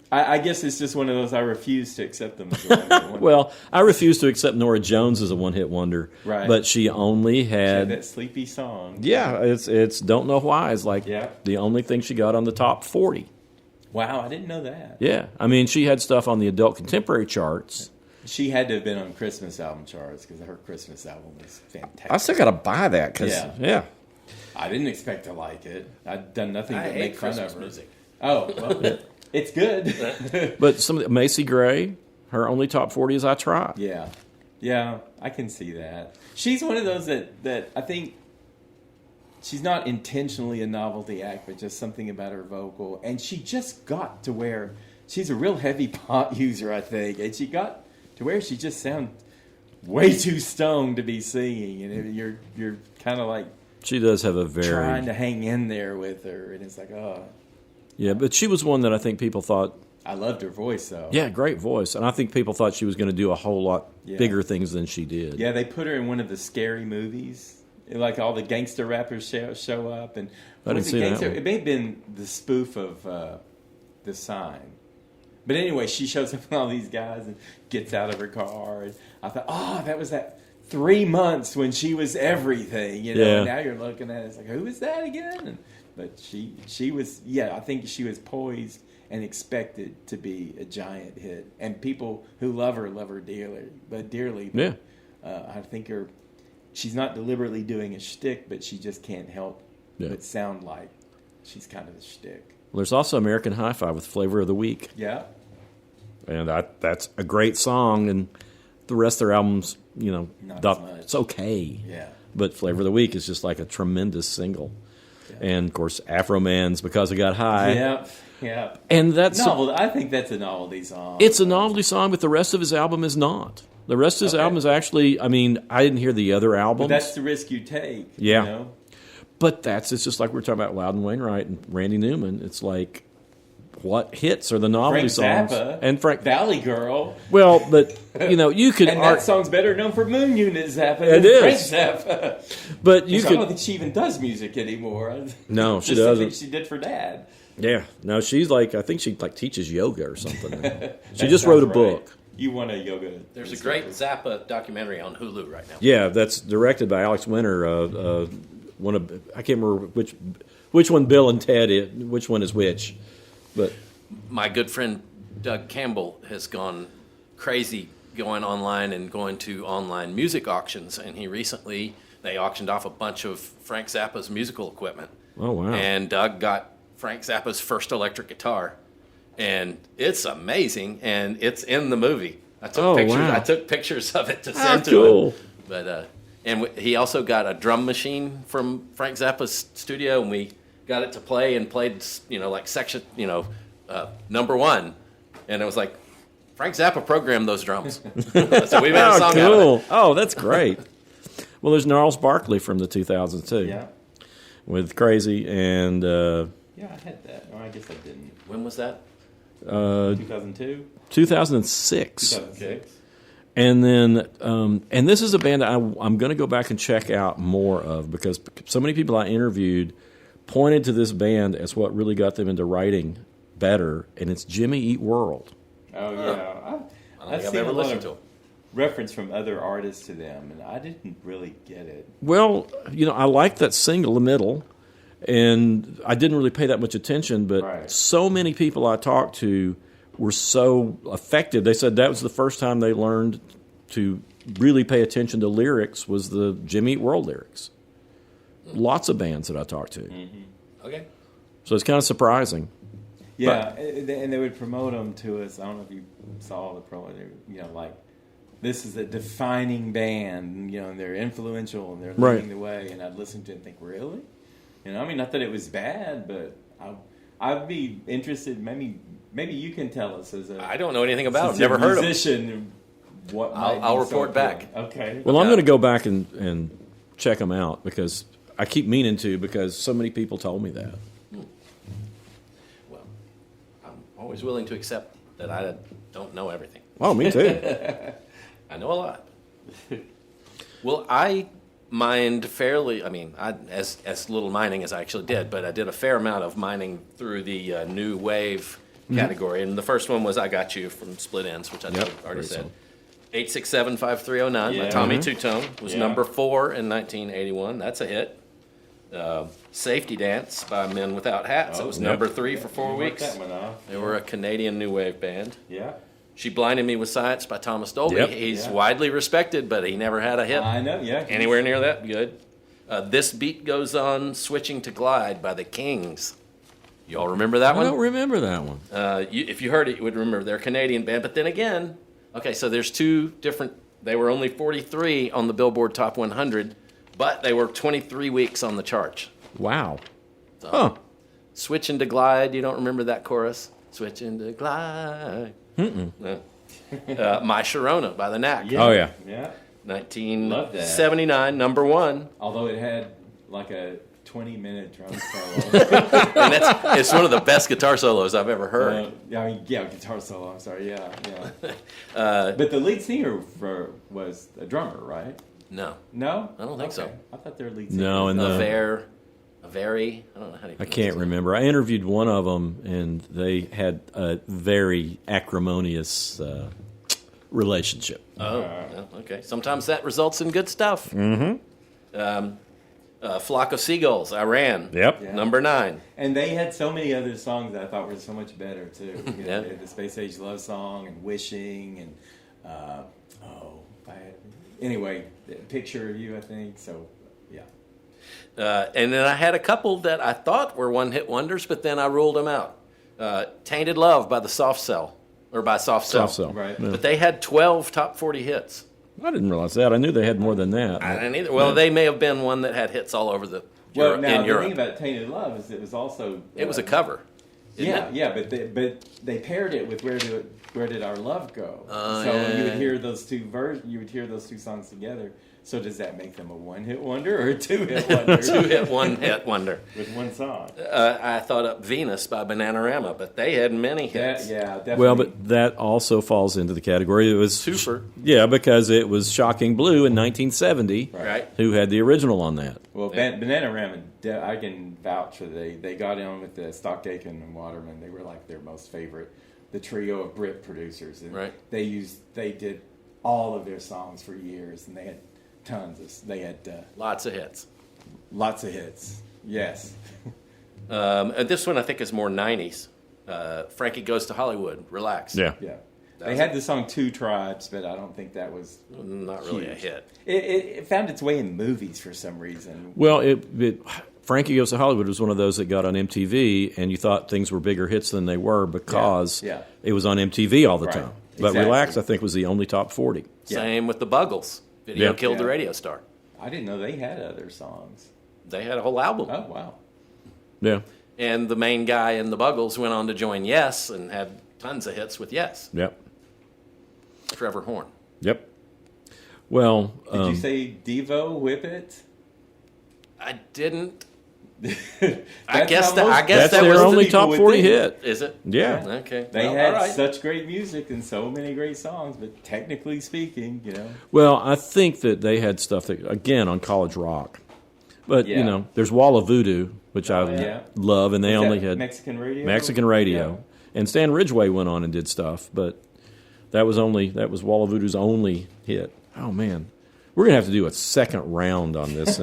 I guess it's just one of those I refuse to accept them as a one-hit. Well, I refuse to accept Nora Jones as a one-hit wonder. Right. But she only She had had that sleepy song. yeah, it's don't know why is like Yeah. the only thing she got on the top 40. Wow, I didn't know that. Yeah, I mean she had stuff on the adult contemporary charts. She had to have been on Christmas album charts because her Christmas album was fantastic. I still got to buy that because Yeah. I didn't expect to like it. I'd done nothing I but hate make fun Christmas of her. music. Oh, well, it's good. But some of the, Macy Gray, her only top 40 is I Tried. Yeah. Yeah, I can see that. She's one of those that I think she's not intentionally a novelty act, but just something about her vocal. And she just got to where she's a real heavy pot user, I think. And she got to where she just sounds way too stoned to be singing. And you're kind of like She does have a very trying to hang in there with her. And it's like, oh, yeah, but she was one that I think people thought I loved her voice, though. yeah, great voice, and I think people thought she was going to do a whole lot Yeah. bigger things than she did. Yeah, they put her in one of the scary movies. Like all the gangster rappers show up, and I didn't see that gangster? one. It may have been the spoof of The Sign. But anyway, she shows up with all these guys and gets out of her car, and I thought, oh, that was that 3 months when she was everything, you know. Yeah. And now you're looking at it, it's like, who is that again? But she was, yeah, I think she was poised and expected to be a giant hit, and people who love her dearly. But Yeah. I think she's not deliberately doing a shtick, but she just can't help Yeah. but sound like she's kind of a shtick. Well, there's also American Hi-Fi with Flavor of the Week, Yeah, and that's a great song. And the rest of their albums, you know, Not not- as much. it's okay. yeah, But Flavor of the Week is just like a tremendous single. And of course, Afro Man's Because I Got High. yeah. And that's Novel. I think that's a novelty song. it's a novelty song, but the rest of his album is not. The rest of his Okay. album is actually, I mean, I didn't hear the other But albums. that's the risk you take. Yeah. You know? But it's just like we were talking about Loudon Wainwright and Randy Newman. It's like, what hits are the novelty Frank songs? Zappa And Frank. Valley Girl. Well, but you know, you could. And that song's better known for Moon Unit Zappa It than is. Frank Zappa. but you I don't could. think she even does music anymore. No, she Just something doesn't. she did for Dad. Yeah, no, she's like, I think she like teaches yoga or something. She That just wrote a sounds book. right. You want a yoga? There's a great Zappa documentary on Hulu right now. Yeah, that's directed by Alex Winter. I can't remember which one Bill and Ted is, which one is which, but my good friend Doug Campbell has gone crazy going online and going to online music auctions, and they auctioned off a bunch of Frank Zappa's musical equipment. Oh, wow. And Doug got Frank Zappa's first electric guitar, and it's amazing, and it's in the movie. I took pictures of it to send to him. But he also got a drum machine from Frank Zappa's studio, and we got it to play and played, like section, number one, and it was like Frank Zappa programmed those drums, so we made a song out of it. Oh, that's great. Well, there's Gnarls Barkley from the 2002. Yeah. With Crazy and Yeah, I had that. Oh, I guess I didn't. When was that? 2002? 2006. 2006. And then, and this is a band that I'm going to go back and check out more of because so many people I interviewed pointed to this band as what really got them into writing better, and it's Jimmy Eat World. Oh, yeah. I don't think I've seen ever a lot listened of to them. reference from other artists to them, and I didn't really get it. Well, I liked that single, The Middle, and I didn't really pay that much attention, but so many people I talked to were so affected. They said that was the first time they learned to really pay attention to lyrics was the Jimmy Eat World lyrics. Lots of bands that I talked to. Mm-hmm. Okay. So it's kind of surprising. Yeah, and they would promote them to us. I don't know if you saw the promo. Like, this is a defining band, and they're influential and they're leading the way. And I'd listen to it and think, really? Not that it was bad, but I'd be interested. Maybe you can tell us I don't know anything about them. Never Never heard of musician, them. What I'll report back. Okay. Well, I'm going to go back and check them out because I keep meaning to because so many people told me that. Well, I'm always willing to accept that I don't know everything. Oh, me too. I know a lot. Well, I mined fairly. As little mining as I actually did, but I did a fair amount of mining through the new wave category. And the first one was "I Got You" from Split Enz, which I already said. Song. 867-5309 by Tommy Two-Tone was number 4 in 1981. That's a hit. Safety Dance by Men Without Hats. It was number 3 for 4 weeks. That one off. They were a Canadian new wave band. Yeah. She Blinded Me with Science by Thomas Dolby. Yep. He's widely respected, but he never had a hit. I know, yeah. Anywhere near that good. This Beat Goes On, Switching to Glide by the Kings. You all remember that one? I don't remember that one. If you heard it, you would remember. They're a Canadian band. But then again, okay, so there's two different. They were only 43 on the Billboard Top 100, but they were 23 weeks on the charts. Wow. So, Switching to Glide, you don't remember that chorus? Switching to Glide. No. My Sharona by the Knack. Oh, yeah. Yeah. 1979, number 1. Although it had like a 20-minute drum solo. And it's one of the best guitar solos I've ever heard. Guitar solo. I'm sorry. Yeah. But the lead singer was a drummer, right? No. No? I don't think so. I thought their lead singer No, and a very, I don't know how to I can't remember. I interviewed one of them, and they had a very acrimonious relationship. Okay. Sometimes that results in good stuff. Mm-hmm. Flock of Seagulls, Iran. Yep. Yeah. Number 9. And they had so many other songs that I thought were so much better, too. They Yeah. had the Space Age Love Song and Wishing and, anyway, Picture of You, I think. So, yeah. And then I had a couple that I thought were one-hit wonders, but then I ruled them out. Tainted Love by the Soft Cell, or by Soft Cell. Soft Cell. Right. Yeah. But they had 12 top 40 hits. I didn't realize that. I knew they had more than that. I didn't either. Well, they may have been one that had hits all over Well, in now, the Europe. thing about Tainted Love is it was also... It was a cover. Isn't it? But they paired it with Where Did Our Love Go? Oh, so yeah. you would hear those two songs together. So does that make them a one-hit wonder or a two-hit wonder? One-hit wonder. With one song. I thought up Venus by Bananarama, but they had many hits. Definitely. Well, but that also falls into the category. It was Super. Yeah, because it was Shocking Blue in 1970. Right. Who had the original on that? Well, Bananarama, I can vouch for they got in with the Stockakin and Waterman. They were like their most favorite, the trio of Brit producers. And Right. They did all of their songs for years, and they had they had Lots of hits. lots of hits. Yes. And this one I think is more 90s. Frankie Goes to Hollywood. Relax. Yeah. Yeah. That They was had the song Two Tribes, but I don't think that was not really a huge. hit. It found its way in movies for some reason. Well, Frankie Goes to Hollywood was one of those that got on MTV, and you thought things were bigger hits than they were because Yeah. it was on MTV all the Right. time. But Exactly. Relax, I think, was the only top 40. Yeah. Same with the Buggles. Video Yeah. killed the Yeah. radio star. I didn't know they had other songs. They had a whole album. Oh, wow. Yeah. And the main guy in the Buggles went on to join Yes and had tons of hits with Yes. Yep. Trevor Horn. Yep. Well, Did you say Devo Whip It? I didn't. I guess that that's that their was only people top would 40 think. hit. Is it? Yeah. Okay. They Well, had all right. such great music and so many great songs, but technically speaking, Well, I think that they had stuff that, again, on College Rock. But, Yeah. there's Wall of Voodoo, which I yeah. love, and they Was only that had Mexican radio. Mexican radio. And Stan Ridgway went on and did stuff, but that was Wall of Voodoo's only hit. Oh, man. We're going to have to do a second round on this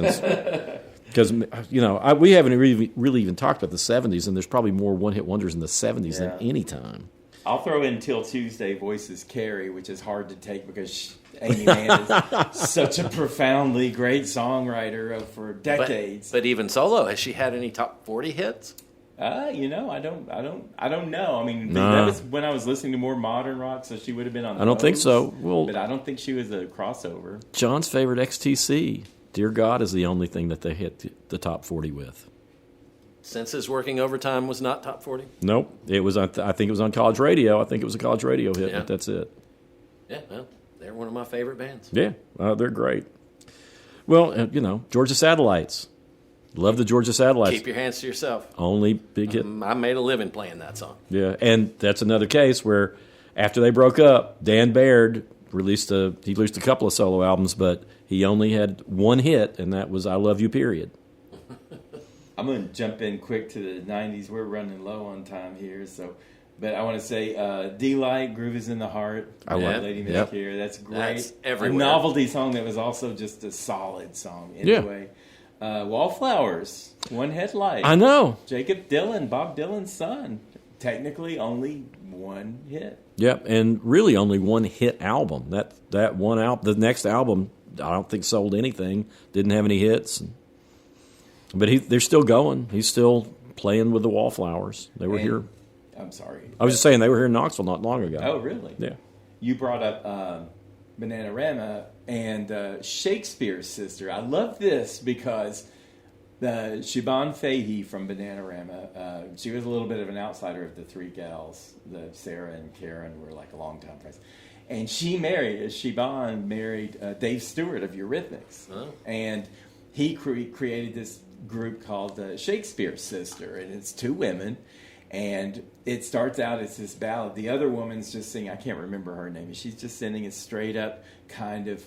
because, we haven't really even talked about the 70s, and there's probably more one-hit wonders in the 70s than Yeah. any time. I'll throw in Till Tuesday, Voices Carry, which is hard to take because Amy Mann is such a profoundly great songwriter for decades. But even solo, has she had any top 40 hits? I don't know. I mean, Nah. that was when I was listening to more modern rock, so she would have been on. I don't think those, so. Well, but I don't think she was a crossover. John's favorite XTC, Dear God, is the only thing that they hit the top 40 with. Senses Working Overtime was not top 40? Nope. It was. I think it was on college radio. I think it was a college radio hit, Yeah. but that's it. Yeah, well, they're one of my favorite bands. Yeah, they're great. Well, Georgia Satellites. Love the Georgia Satellites. Keep your hands to yourself. Only big hit. I made a living playing that song. Yeah, and that's another case where after they broke up, Dan Baird released a couple of solo albums, but he only had one hit, and that was "I Love You." Period. I'm going to jump in quick to the 90s. We're running low on time here, but I want to say D-Light, Groove is in the Heart. I love Lady it. Miss Yep. Kier. That's great. That's everywhere. A novelty song that was also just a solid song. Anyway, Wallflowers, One Headlight. I know. Jacob Dylan, Bob Dylan's son. Technically only one hit. Yep, and really only one hit album. That one album, the next album, I don't think sold anything. Didn't have any hits, but they're still going. He's still playing with the Wallflowers. They were here. I'm sorry. I was just saying they were here in Knoxville not long ago. Oh, really? Yeah. You brought up Bananarama and Shakespeare's sister. I love this because Siobhan Fahey from Bananarama, she was a little bit of an outsider of the three gals. Sarah and Karen were like a long-time friends. And Siobhan married Dave Stewart of Eurythmics. Oh. And he created this group called Shakespeare's Sister, and it's two women. And it starts out as this ballad. The other woman's just singing, I can't remember her name. She's just singing a straight up kind of,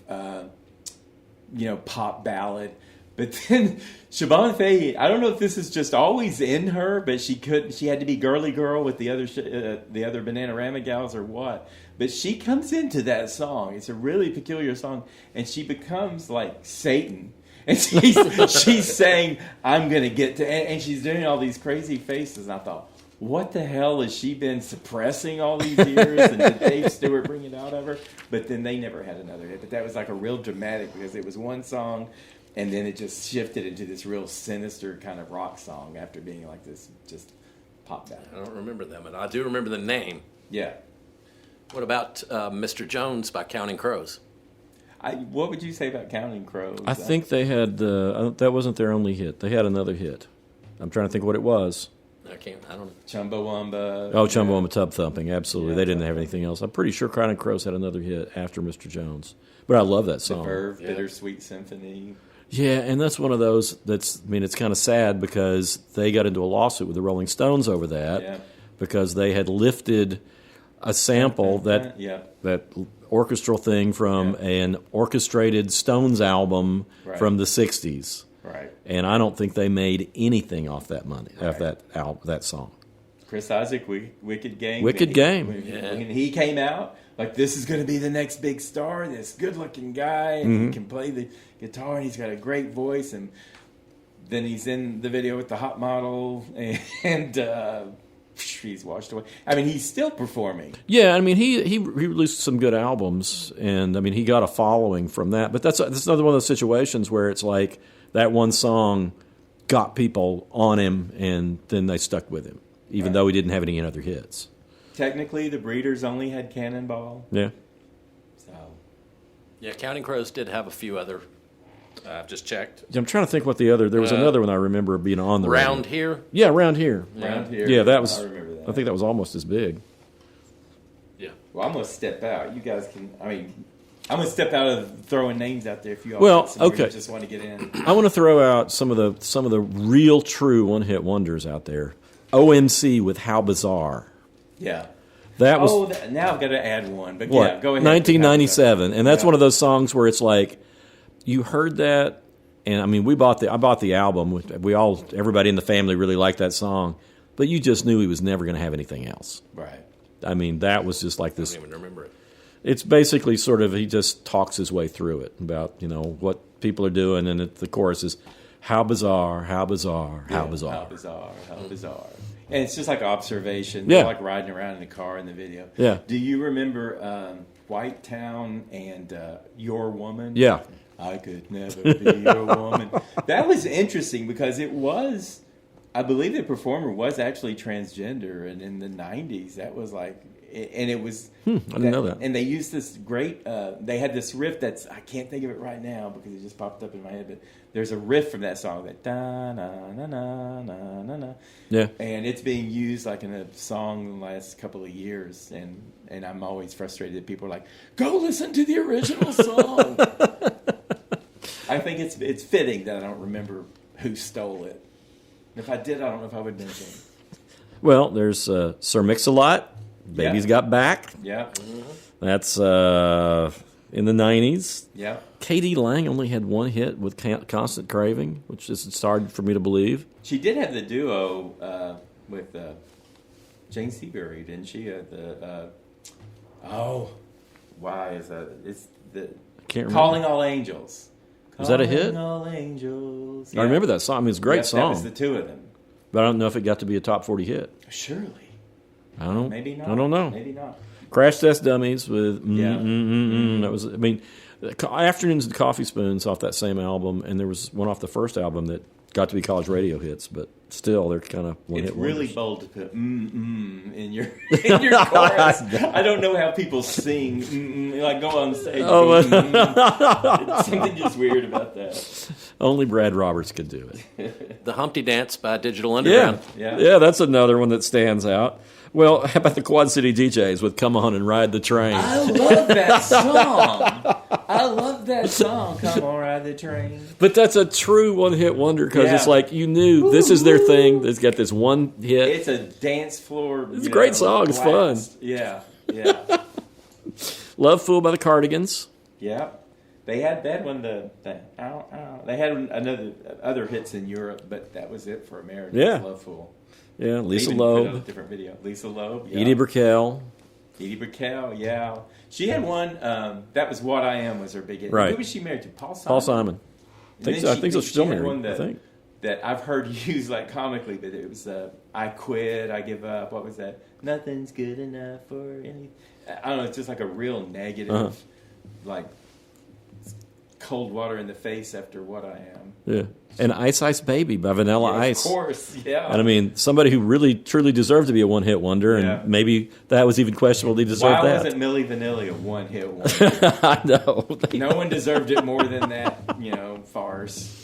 pop ballad. But then Siobhan Fahey, I don't know if this is just always in her, but she had to be girly girl with the other Bananarama gals or what. But she comes into that song. It's a really peculiar song. And she becomes like Satan. And she's saying, I'm going to get to, and she's doing all these crazy faces. And I thought, what the hell has she been suppressing all these years? And did Dave Stewart bring it out of her? But then they never had another hit. But that was like a real dramatic because it was one song, and then it just shifted into this real sinister kind of rock song after being like this just pop ballad. I don't remember them, but I do remember the name. Yeah. What about Mr. Jones by Counting Crows? What would you say about Counting Crows? I think they had that wasn't their only hit. They had another hit. I'm trying to think what it was. I don't know. Chumbawamba. Oh, Chumbawamba Tub Thumping. Absolutely. Yeah, They didn't have anything else. I'm pretty sure Counting Crows had another hit after Mr. Jones. But I love that The song. Verve, Yeah. Bittersweet Symphony. Yeah, and that's one of those it's kind of sad because they got into a lawsuit with the Rolling Stones over that Yeah. because they had lifted a sample that orchestral thing from an orchestrated Stones album Right. from the 60s. Right. And I don't think they made anything off that money, off Right. that song. Chris Isaac, Wicked Game. Wicked Game. When he came out, like, this is going to be the next big star, this good-looking guy, and he can play the guitar, and he's got a great voice, and then he's in the video with the hot model, and He's washed away. I mean, he's still performing. Yeah, I mean, he released some good albums, and I mean, he got a following from that. But that's another one of those situations where it's like that one song got people on him, and then they stuck with him, even though he didn't have any other hits. Technically, the Breeders only had Cannonball. Yeah. So Yeah, Counting Crows did have a few other. I've just checked. I'm trying to think what the other. There was another one I remember being on the Round radio. Here. Yeah, Around Here. around here, Yeah, that was. I remember that. I think that was almost as big. Yeah. Well, I'm gonna step out. You guys can. I mean, I'm gonna step out of throwing names out there if you all Well, got some where you okay. just want to get in. I want to throw out some of the real true one hit wonders out there. OMC with How Bizarre. Yeah. That was Now I've got to add one. But what, yeah, go ahead. 1997, and that's Yeah. one of those songs where it's like you heard that, and I mean I bought the album. Everybody in the family really liked that song, but you just knew he was never going to have anything else. Right. I mean, that was just like I this. don't even remember it. It's basically sort of he just talks his way through it about what people are doing, and the chorus is how bizarre, how bizarre, how bizarre. How bizarre. How bizarre. And it's just like observation. Yeah. They're like riding around in the car in the video. Yeah. Do you remember White Town and Your Woman? Yeah. I could never be your woman. That was interesting because it was, I believe the performer was actually transgender, and in the 90s, that was like, and it was. I didn't know that. And they used this great, they had this riff that's, I can't think of it right now because it just popped up in my head, but there's a riff from that song that da na na na na na na. Yeah. And it's being used like in a song in the last couple of years, and I'm always frustrated that people are like, go listen to the original song. I think it's fitting that I don't remember who stole it. If I did, I don't know if I would mention it. Well, there's Sir Mix-a-Lot, Baby's Yeah. Got Back. Yeah. That's in the 90s. Yeah. Katie Lang only had one hit with Constant Craving, which is hard for me to believe. She did have the duo with Jane Seabury, didn't she? Why is that? It's the Can't remember. Calling All Angels. Was that a hit? Calling All Angels. I remember that song. I mean, it's a great Yep, song. That was the two of them. But I don't know if it got to be a top 40 hit. Surely. I don't. Maybe not. I don't know. Maybe not. Crash Test Dummies with Yeah. That was. I mean, Afternoons and Coffee Spoons off that same album, and there was one off the first album that got to be college radio hits, but still they're kind of one It's hit really wonders. bold to put in your chorus. I don't know how people sing like go on stage. It's something just weird about that. Only Brad Roberts could do it. The Humpty Dance by Digital Yeah. Underground. Yeah. That's another one that stands out. Well, how about the Quad City DJs with "Come On and Ride the Train"? I love that song. Come on, ride the train. But that's a true one-hit wonder because it's Yeah. like you knew this is their thing. It's got this one hit. It's a dance floor. It's a great song. It's fun. Yeah. Love Fool by the Cardigans. Yeah. They had that one. They had other hits in Europe, but that was it for America. Yeah. Love Fool. Yeah, Lisa Even put out a Loeb, different video. Lisa Loeb. Yeah. Edie Brickell. Edie Brickell, yeah. She had one, that was What I Am was her big hit. Right. Who was she married to? Paul Simon? Paul Simon. And then I think so. She's still had married. one I think. that I've heard used like comically, but it was I quit, I give up. What was that? Nothing's good enough for anything. I don't know, it's just like a real negative, like cold water in the face after What I Am. Yeah. And Ice Ice Baby by Vanilla Yeah, Ice. Of course, yeah. And I mean, somebody who really, truly deserved to be a one-hit wonder, Yeah. and maybe that was even questionable. He deserved Why that. wasn't Milli Vanilli a one-hit wonder? I know. No one deserved it more than that, farce.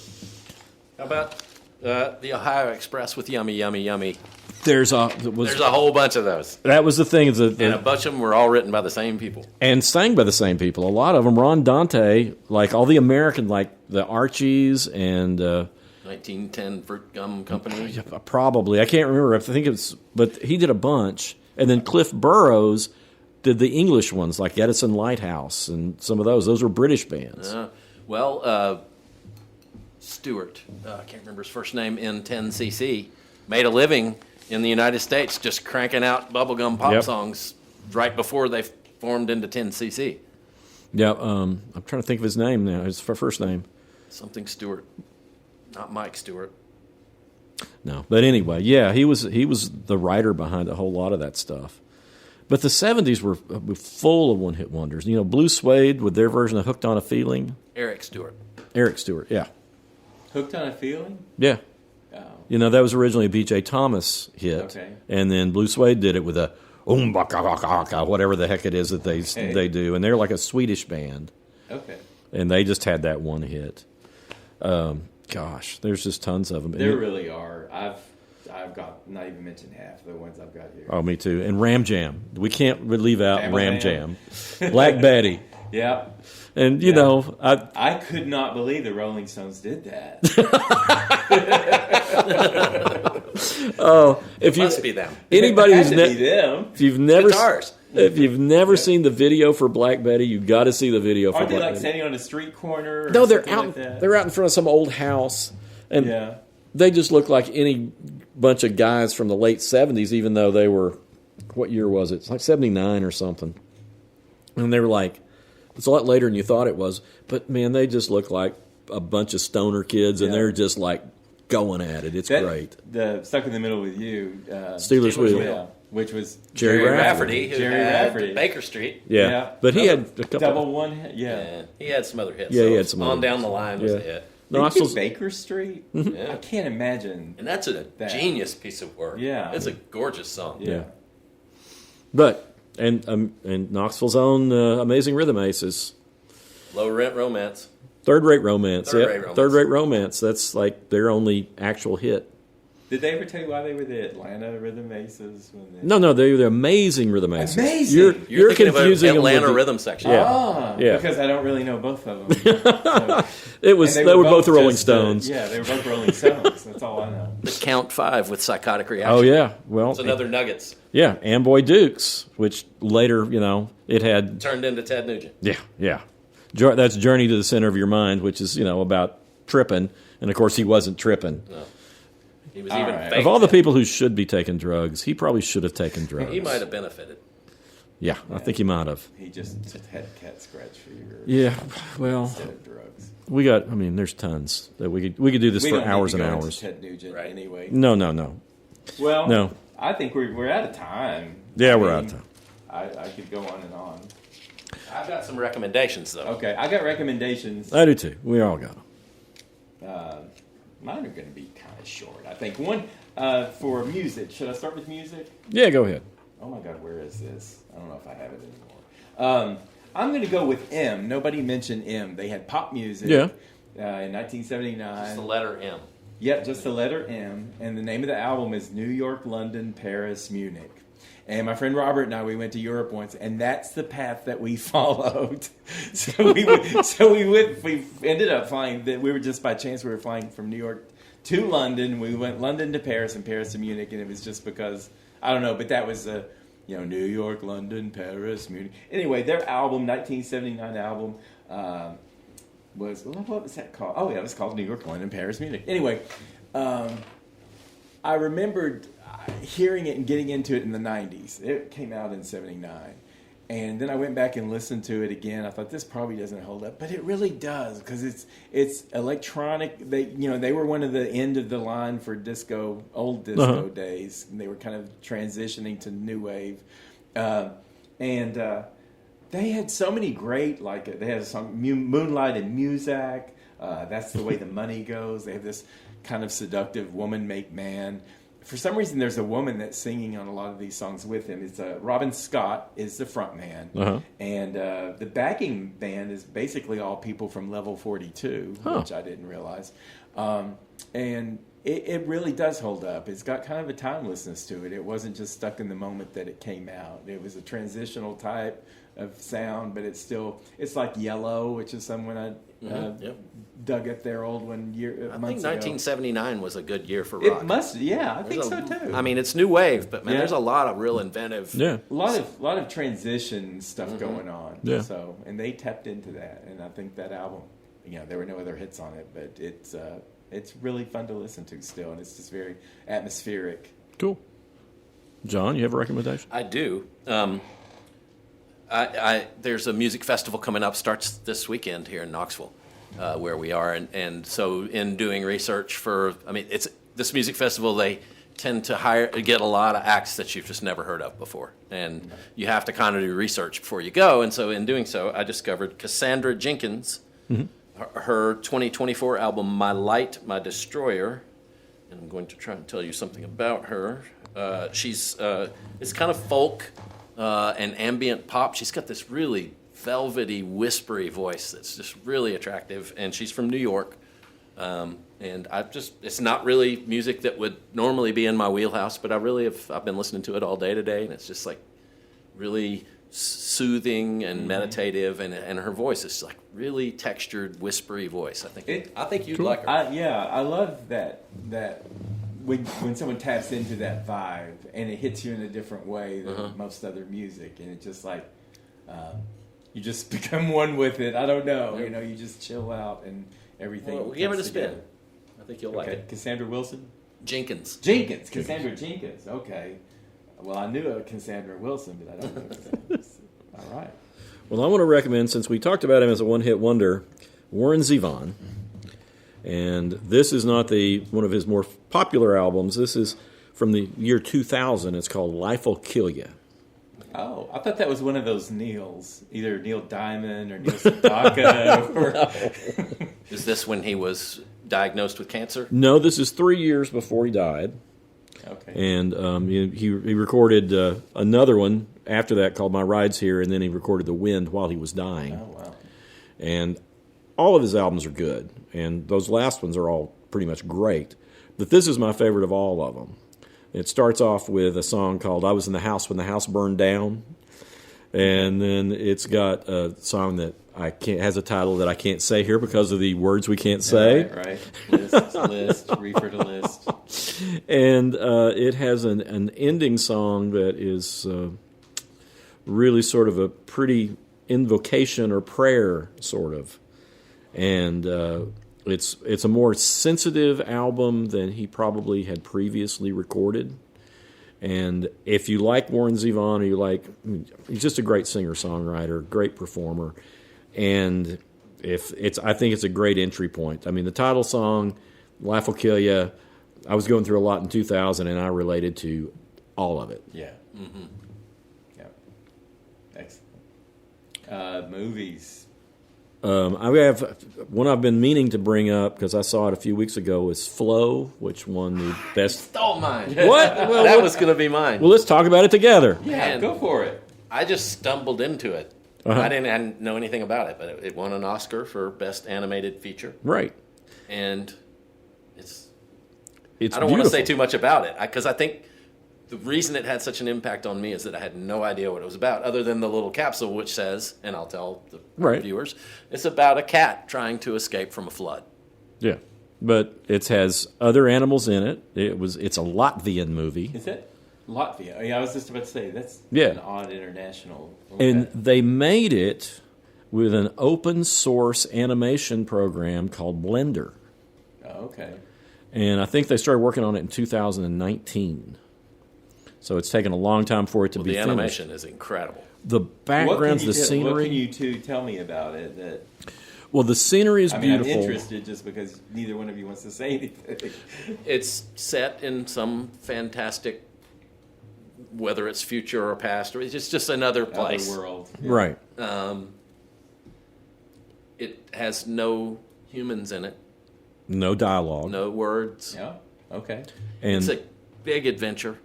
How about the Ohio Express with Yummy, Yummy, Yummy? There's a whole bunch of those. that was the thing. And a bunch of them were all written by the same people. And sang by the same people. A lot of them. Ron Dante, like all the American, like the Archies and 1910 Fruit Gum Company. probably, I can't remember. I think it's, but he did a bunch. And then Cliff Burrows did the English ones, like Edison Lighthouse and some of those. Those were British bands. Stewart, I can't remember his first name, in 10cc, made a living in the United States just cranking out bubblegum pop songs right before they formed into 10cc. Yeah, I'm trying to think of his name now. His first name. Something Stewart. Not Mike Stewart. No, but anyway, yeah, he was the writer behind a whole lot of that stuff. But the 70s were full of one-hit wonders. You know, Blue Suede with their version of "Hooked on a Feeling." Eric Stewart. Eric Stewart, yeah, Hooked on a Feeling? yeah. Oh. You know, that was originally a B.J. Thomas hit, Okay. and then Blue Suede did it with a whatever the heck it is that they do, and they're like a Swedish band, Okay. and they just had that one hit. Gosh, there's just tons of them. There really are. I've got not even mentioned half of the ones I've got here. Oh, me too. And Ram Jam. We can't leave out Family Ram Man. Jam. Black Betty. Yeah. And, you know, I could not believe the Rolling Stones did that. if you Must be them. anybody It who's had to be them. if you've never seen the video for Black Betty, you've got to see the video for Aren't they Black like Betty. standing on a street corner? Or No, they're something out. Like that? They're out in front of some old house, and Yeah. they just look like any bunch of guys from the late '70s. Even though they were, what year was it? It's like '79 or something. And they were like, it's a lot later than you thought it was. But man, they just look like a bunch of stoner kids, and Yeah. they're just like going at it. It's great. The Stuck in the Middle with You. Steelers Wheel. Yeah, which was Jerry Jerry Rafferty. Rafferty, who Jerry had Rafferty. Baker Street. Yeah. But he had a couple. double one hit. Yeah. And he had some other hits. Yeah, he so had some On other Down hits. the Line was Yeah. a hit. No, Did I you still, get Baker Street? Yeah. I can't imagine. And that's a That. genius piece of work. Yeah. It's a gorgeous song. Yeah. but and Knoxville's own Amazing Rhythm Aces. Low Rent Romance. Third-rate romance. Third-rate Yeah, romance. third-rate romance. That's like their only actual hit. Did they ever tell you why they were the Atlanta Rhythm Aces? When they... No, they're the Amazing Rhythm Aces. Amazing! You're thinking confusing of them with Atlanta the- Rhythm Section. Yeah. Ah, Yeah. because I don't really know both of them. So- It was. and They were both the Rolling just, Stones. yeah, they were both Rolling Stones. That's all I know. The Count 5 with Psychotic Reaction. Oh yeah. Well, It's another Nuggets. yeah. Amboy Dukes, which later, you know, it had. Turned into Ted Nugent. Yeah. That's Journey to the Center of Your Mind, which is, you know, about tripping, and of course he wasn't tripping. No. He was All even right. fake. Of all the people who should be taking drugs, he probably should have taken drugs. He might have benefited. Yeah, I think he might have. He just had cat scratch fever Yeah. Well, instead of drugs. we got. I mean, there's tons that we could do this We for don't need hours to and go into hours. Ted Nugent Right. anyway. No. Well, No. I think we're out of time. Yeah, we're out of time. I could go on and on. I've got some recommendations, though. Okay, I got recommendations. I do too. We all got them. Mine are going to be kind of short. I think one for music. Should I start with music? Yeah, go ahead. Oh my God, where is this? I don't know if I have it anymore. I'm going to go with M. Nobody mentioned M. They had pop music. Yeah. In 1979. Just the letter M. Yep, just the letter M. And the name of the album is New York, London, Paris, Munich. And my friend Robert and I, we went to Europe once, and that's the path that we followed. we ended up flying. We were just by chance. We were flying from New York to London. We went London to Paris and Paris to Munich, and it was just because I don't know. But that was New York, London, Paris, Munich. Anyway, their album, 1979 album, was what was that called? Oh yeah, it was called New York, London, Paris, Munich. Anyway, I remembered hearing it and getting into it in the 90s. It came out in 79. And then I went back and listened to it again. I thought this probably doesn't hold up, but it really does because it's electronic. They were one of the end of the line for old disco days. And they were kind of transitioning to new wave. And they had so many great, they had a song, Moonlight and Muzak. That's the Way the Money Goes. They have this kind of seductive woman make man. For some reason, there's a woman that's singing on a lot of these songs with him. It's Robin Scott is the front man, and the backing band is basically all people from Level 42, which I didn't realize. And it really does hold up. It's got kind of a timelessness to it. It wasn't just stuck in the moment that it came out. It was a transitional type of sound, but it's like Yellow, which is someone I dug up their old one I think months ago. 1979 was a good year for rock. It must, yeah, I think There's so too. I mean, it's new wave, but man, Yeah. there's a lot of real inventive. Yeah. A lot of transition stuff going on. Yeah. So, and they tapped into that, and I think that album, there were no other hits on it, but it's really fun to listen to still, and it's just very atmospheric. Cool. John, you have a recommendation? I do. There's a music festival coming up, starts this weekend here in Knoxville, where we are, and so in doing research this music festival, they tend to get a lot of acts that you've just never heard of before, and you have to kind of do research before you go. And so in doing so, I discovered Cassandra Jenkins, her 2024 album "My Light, My Destroyer," and I'm going to try and tell you something about her. She's it's kind of folk and ambient pop. She's got this really velvety, whispery voice that's just really attractive, and she's from New York. And it's not really music that would normally be in my wheelhouse, but I've been listening to it all day today, and it's just like really soothing and meditative, and her voice is like really textured, whispery voice. I think you'd like her. I love that when someone taps into that vibe and it hits you in a different way than most other music, and it's just like you just become one with it. I don't know, you just chill out and everything. Well, give it a spin. I think you'll like it. Cassandra Wilson? Jenkins. Cassandra Jenkins. Okay. Well, I knew a Cassandra Wilson, but I don't know Cassandra. All right. Well, I want to recommend, since we talked about him as a one-hit wonder, Warren Zevon. And this is not one of his more popular albums. This is from the year 2000. It's called Life'll Kill Ya. Oh, I thought that was one of those Neils, either Neil Diamond or Neil Sedaka. Is this when he was diagnosed with cancer? No, this is 3 years before he died. Okay. And he recorded another one after that called My Ride's Here, and then he recorded The Wind while he was dying. Oh, wow. And all of his albums are good, and those last ones are all pretty much great. But this is my favorite of all of them. It starts off with a song called I Was in the House When the House Burned Down. And then it's got a song that has a title that I can't say here because of the words we can't say. Right. List, reefer to list. And it has an ending song that is really sort of a pretty invocation or prayer, sort of. And it's a more sensitive album than he probably had previously recorded. And if you like Warren Zevon, or he's just a great singer-songwriter, great performer. And I think it's a great entry point. I mean, the title song, Life Will Kill Ya, I was going through a lot in 2000, and I related to all of it. Yeah. Mm-hmm. Yeah. Excellent. Movies. I have one I've been meaning to bring up because I saw it a few weeks ago. Is Flow, which won the best. Stole mine. What? Well, that was going to be mine. Well, let's talk about it together. Yeah, go for it. I just stumbled into it. I didn't know anything about it, but it won an Oscar for Best Animated Feature. Right. And it's I don't want to say too much about it because I think the reason it had such an impact on me is that I had no idea what it was about, other than the little capsule which says, and I'll tell the viewers, it's about a cat trying to escape from a flood. Yeah, but it has other animals in it. It's a Latvian movie. Is it? Latvia. Yeah, I was just about to say, that's an odd international. And they made it with an open source animation program called Blender. Oh, okay. And I think they started working on it in 2019. So it's taken a long time for it to be the finished. animation is incredible. The backgrounds, the scenery. What can you two tell me about it? Well, the scenery is beautiful. I'm interested just because neither one of you wants to say anything. It's set in some fantastic, whether it's future or past, or it's just another place. Other world. Yeah. Right. It has no humans in it. No dialogue. No words. Yeah. Okay. And it's a big adventure.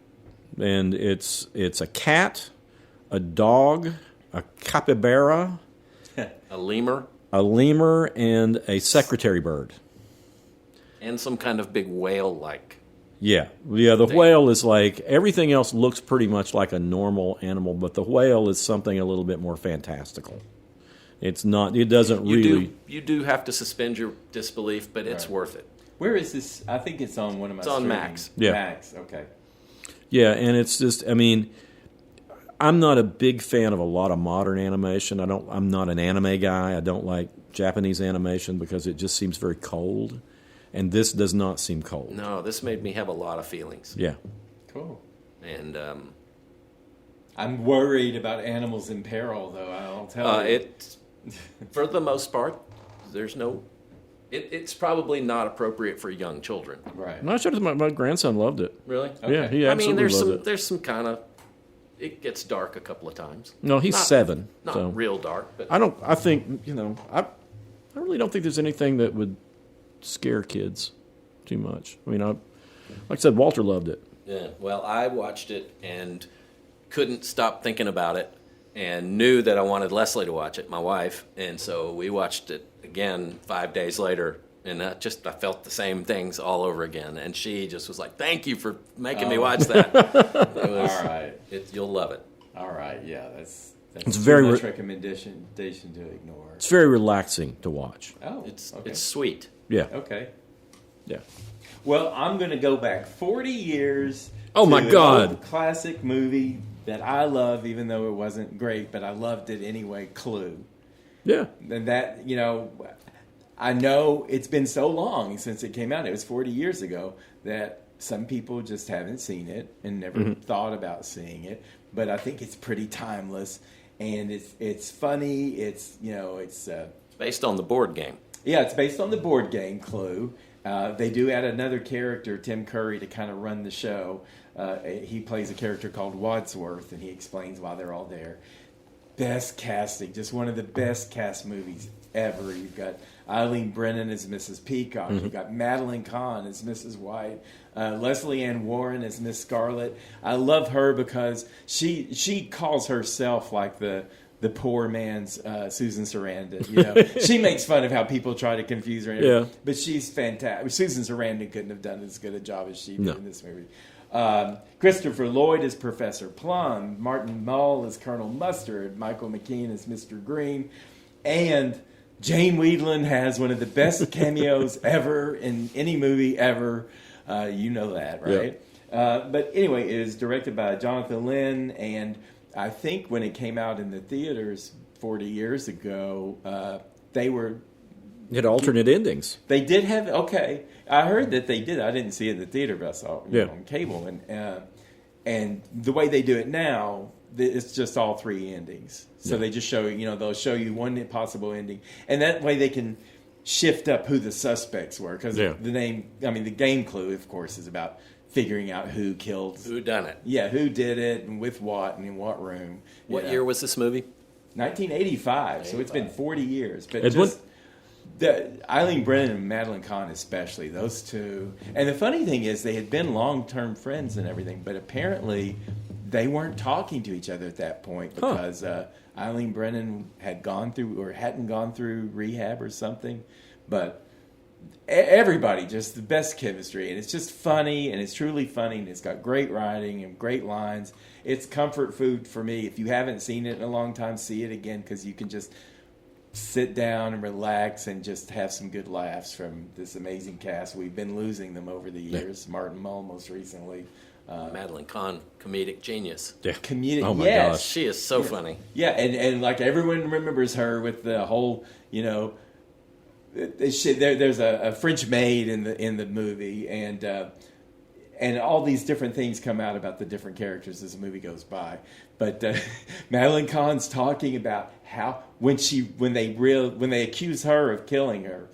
And it's a cat, a dog, a capybara, a lemur, and a secretary bird. And some kind of big whale-like. Yeah. The whale is like, everything else looks pretty much like a normal animal, but the whale is something a little bit more fantastical. It's not, it doesn't really. You do have to suspend your disbelief, but it's worth it. Where is this? I think it's on one of my. It's on Max. Yeah. Max. Okay. Yeah, and it's just, I mean, I'm not a big fan of a lot of modern animation. I'm not an anime guy. I don't like Japanese animation because it just seems very cold. And this does not seem cold. No, this made me have a lot of feelings. Yeah. Cool. And I'm worried about animals in peril, though. I'll tell you. For the most part, there's no It's probably not appropriate for young children. Right. No, I showed it to my grandson. Loved it. Really? Yeah, he I absolutely mean, loved it. there's some kind of, it gets dark a couple of times. No, he's Not- 7. Not so. real dark, but I think, I really don't think there's anything that would scare kids too much. I mean, like I said, Walter loved it. yeah. Well, I watched it and couldn't stop thinking about it, and knew that I wanted Leslie to watch it, my wife, and so we watched it again 5 days later. And I felt the same things all over again. And she just was like, "Thank you for making me watch that." All right. You'll love it. All right. Yeah, that's It's too very much recommendation to ignore. It's very relaxing to watch. Oh, It's okay. sweet. Yeah, Okay. yeah. Well, I'm going to go back 40 years. Oh, to my an God. old classic movie that I love, even though it wasn't great, but I loved it anyway. Clue. Yeah. And that, I know it's been so long since it came out. It was 40 years ago that some people just haven't seen it and never thought about seeing it. But I think it's pretty timeless, and it's funny. It's Based on the board game. yeah, it's based on the board game Clue. They do add another character, Tim Curry, to kind of run the show. He plays a character called Wadsworth, and he explains why they're all there. Best casting, just one of the best cast movies ever. You've got Eileen Brennan as Mrs. Peacock. You've got Madeline Kahn as Mrs. White. Leslie Ann Warren as Miss Scarlet. I love her because she calls herself like the poor man's Susan Sarandon. She makes fun of how people try to confuse her. Yeah. But she's fantastic. Susan Sarandon couldn't have done as good a job as she did No. in this movie. Christopher Lloyd as Professor Plum. Martin Mull as Colonel Mustard. Michael McKean as Mr. Green. And Jane Weedland has one of the best cameos ever in any movie ever. You know that, right? But anyway, it is directed by Jonathan Lynn, and I think when it came out in the theaters 40 years ago, they It had alternate endings. did have, okay, I heard that they did. I didn't see it in the theater, but I saw it on cable. And the way they do it now, it's just all 3 endings. So they just show you, they'll show you one possible ending. And that way they can shift up who the suspects were. Because the game Clue, of course, is about figuring out who killed. Who done it? Yeah, who did it and with what and in what room. What year was this movie? 1985. So it's been 40 years. But It's just Eileen Brennan and Madeline Kahn especially, those two. And the funny thing is they had been long-term friends and everything, but apparently they weren't talking to each other at that point because Eileen Brennan hadn't gone through rehab or something. But everybody, just the best chemistry. And it's just funny, and it's truly funny, and it's got great writing and great lines. It's comfort food for me. If you haven't seen it in a long time, see it again because you can just sit down and relax and just have some good laughs from this amazing cast. We've been losing them over the years. Martin Mull most recently. Madeline Kahn, comedic genius. Yeah. Comedic, Oh my yes. gosh. She is so funny. Yeah, and like everyone remembers her with the whole, there's a French maid in the movie, and all these different things come out about the different characters as the movie goes by. But Madeline Kahn's talking about how when they accuse her of killing her,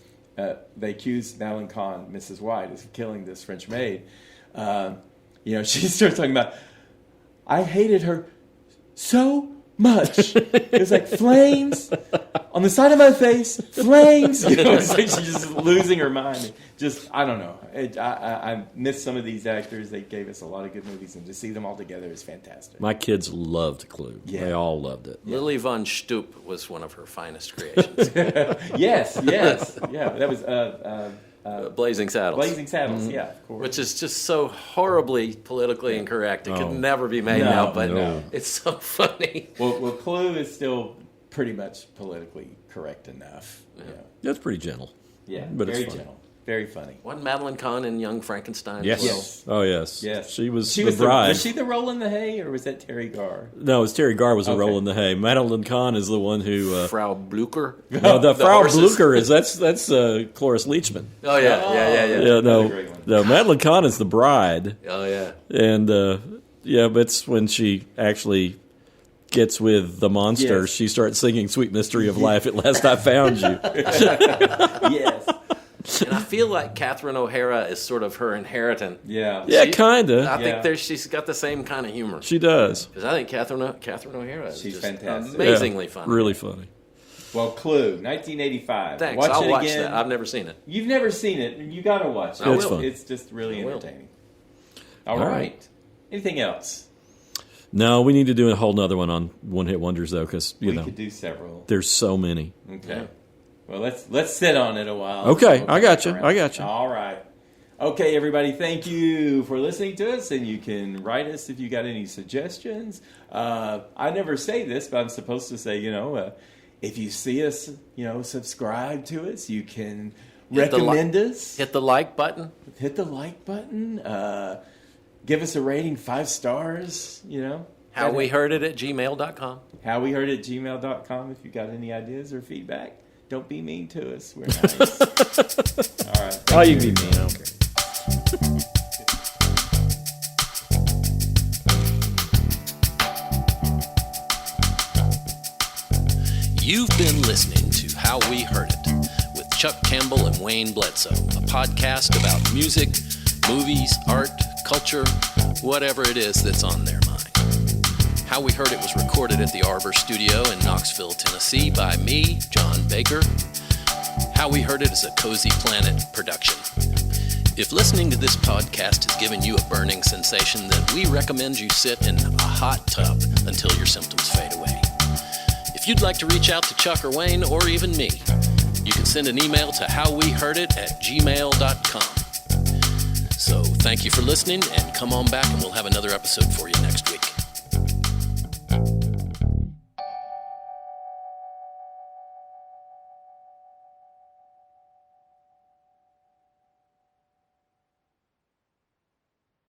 they accuse Madeline Kahn, Mrs. White, of killing this French maid. She starts talking about, I hated her so much. It was like flames on the side of my face, flames. So she's just losing her mind. Just, I don't know. I miss some of these actors. They gave us a lot of good movies, and to see them all together is fantastic. My kids loved Clue. Yeah. They all loved it. Lily von Stoop was one of her finest creations. Yes. Yeah, that was Blazing Saddles. Blazing Saddles, yeah, of course. Which is just so horribly politically incorrect. It could never be made No, now, but no. it's so funny. Well, Clue is still pretty much politically correct enough. That's pretty gentle. Yeah, But it's very funny. gentle. Very funny. Wasn't Madeline Kahn in Young Frankenstein? Yes. as well? Yes. Oh, yes. Yes. She was She the was bride. was she the Roll in the Hay, or was that Terry Garr? No, it was Terry Garr was a Okay. roll in the hay. Madeline Kahn is the one who. Frau Blucher. No, the The Frau horses. Blucher is that's Cloris Leachman. Oh yeah. Yeah, Another no, great one. no. Madeline Kahn is the bride, Oh yeah. and but it's when she actually gets with the monster. Yes. She starts singing "Sweet Mystery of Life." At last, I found you. Yes. feel like Catherine O'Hara is sort of her inheritant. Yeah. Yeah, kind of. I think she's got the same kind of humor. She does. Because I think Catherine O'Hara is She's just fantastic. amazingly funny. Really funny. Well, Clue, 1985. Thanks. I'll watch that. I've never seen it. You've never seen it, and you got to watch it. It's fun. It's just really I will. entertaining. All All right. right. Anything else? No, we need to do a whole nother one on one-hit wonders, though, because, We could do several. there's so many. Okay. Yeah. Well, let's sit on it a while. Okay, We'll I got come you. around. I got you. All right. Okay, everybody, thank you for listening to us, and you can write us if you got any suggestions. I never say this, but I'm supposed to say, if you see us, subscribe to us. You can recommend us. Hit the like button. Hit the like button. Give us a rating, 5 stars. HowWeHeardIt@gmail.com. HowWeHeardIt@gmail.com. If you got any ideas or feedback, don't be mean to us. We're nice. All right. Oh, you can be mean. I don't care. You've been listening to How We Heard It with Chuck Campbell and Wayne Bledsoe, a podcast about music, movies, art, culture, whatever it is that's on their mind. How We Heard It was recorded at the Arbor Studio in Knoxville, Tennessee by me, John Baker. How We Heard It is a Cozy Planet production. If listening to this podcast has given you a burning sensation, then we recommend you sit in a hot tub until your symptoms fade away. If you'd like to reach out to Chuck or Wayne or even me, you can send an email to howweheardit@gmail.com. So thank you for listening, and come on back and we'll have another episode for you next week.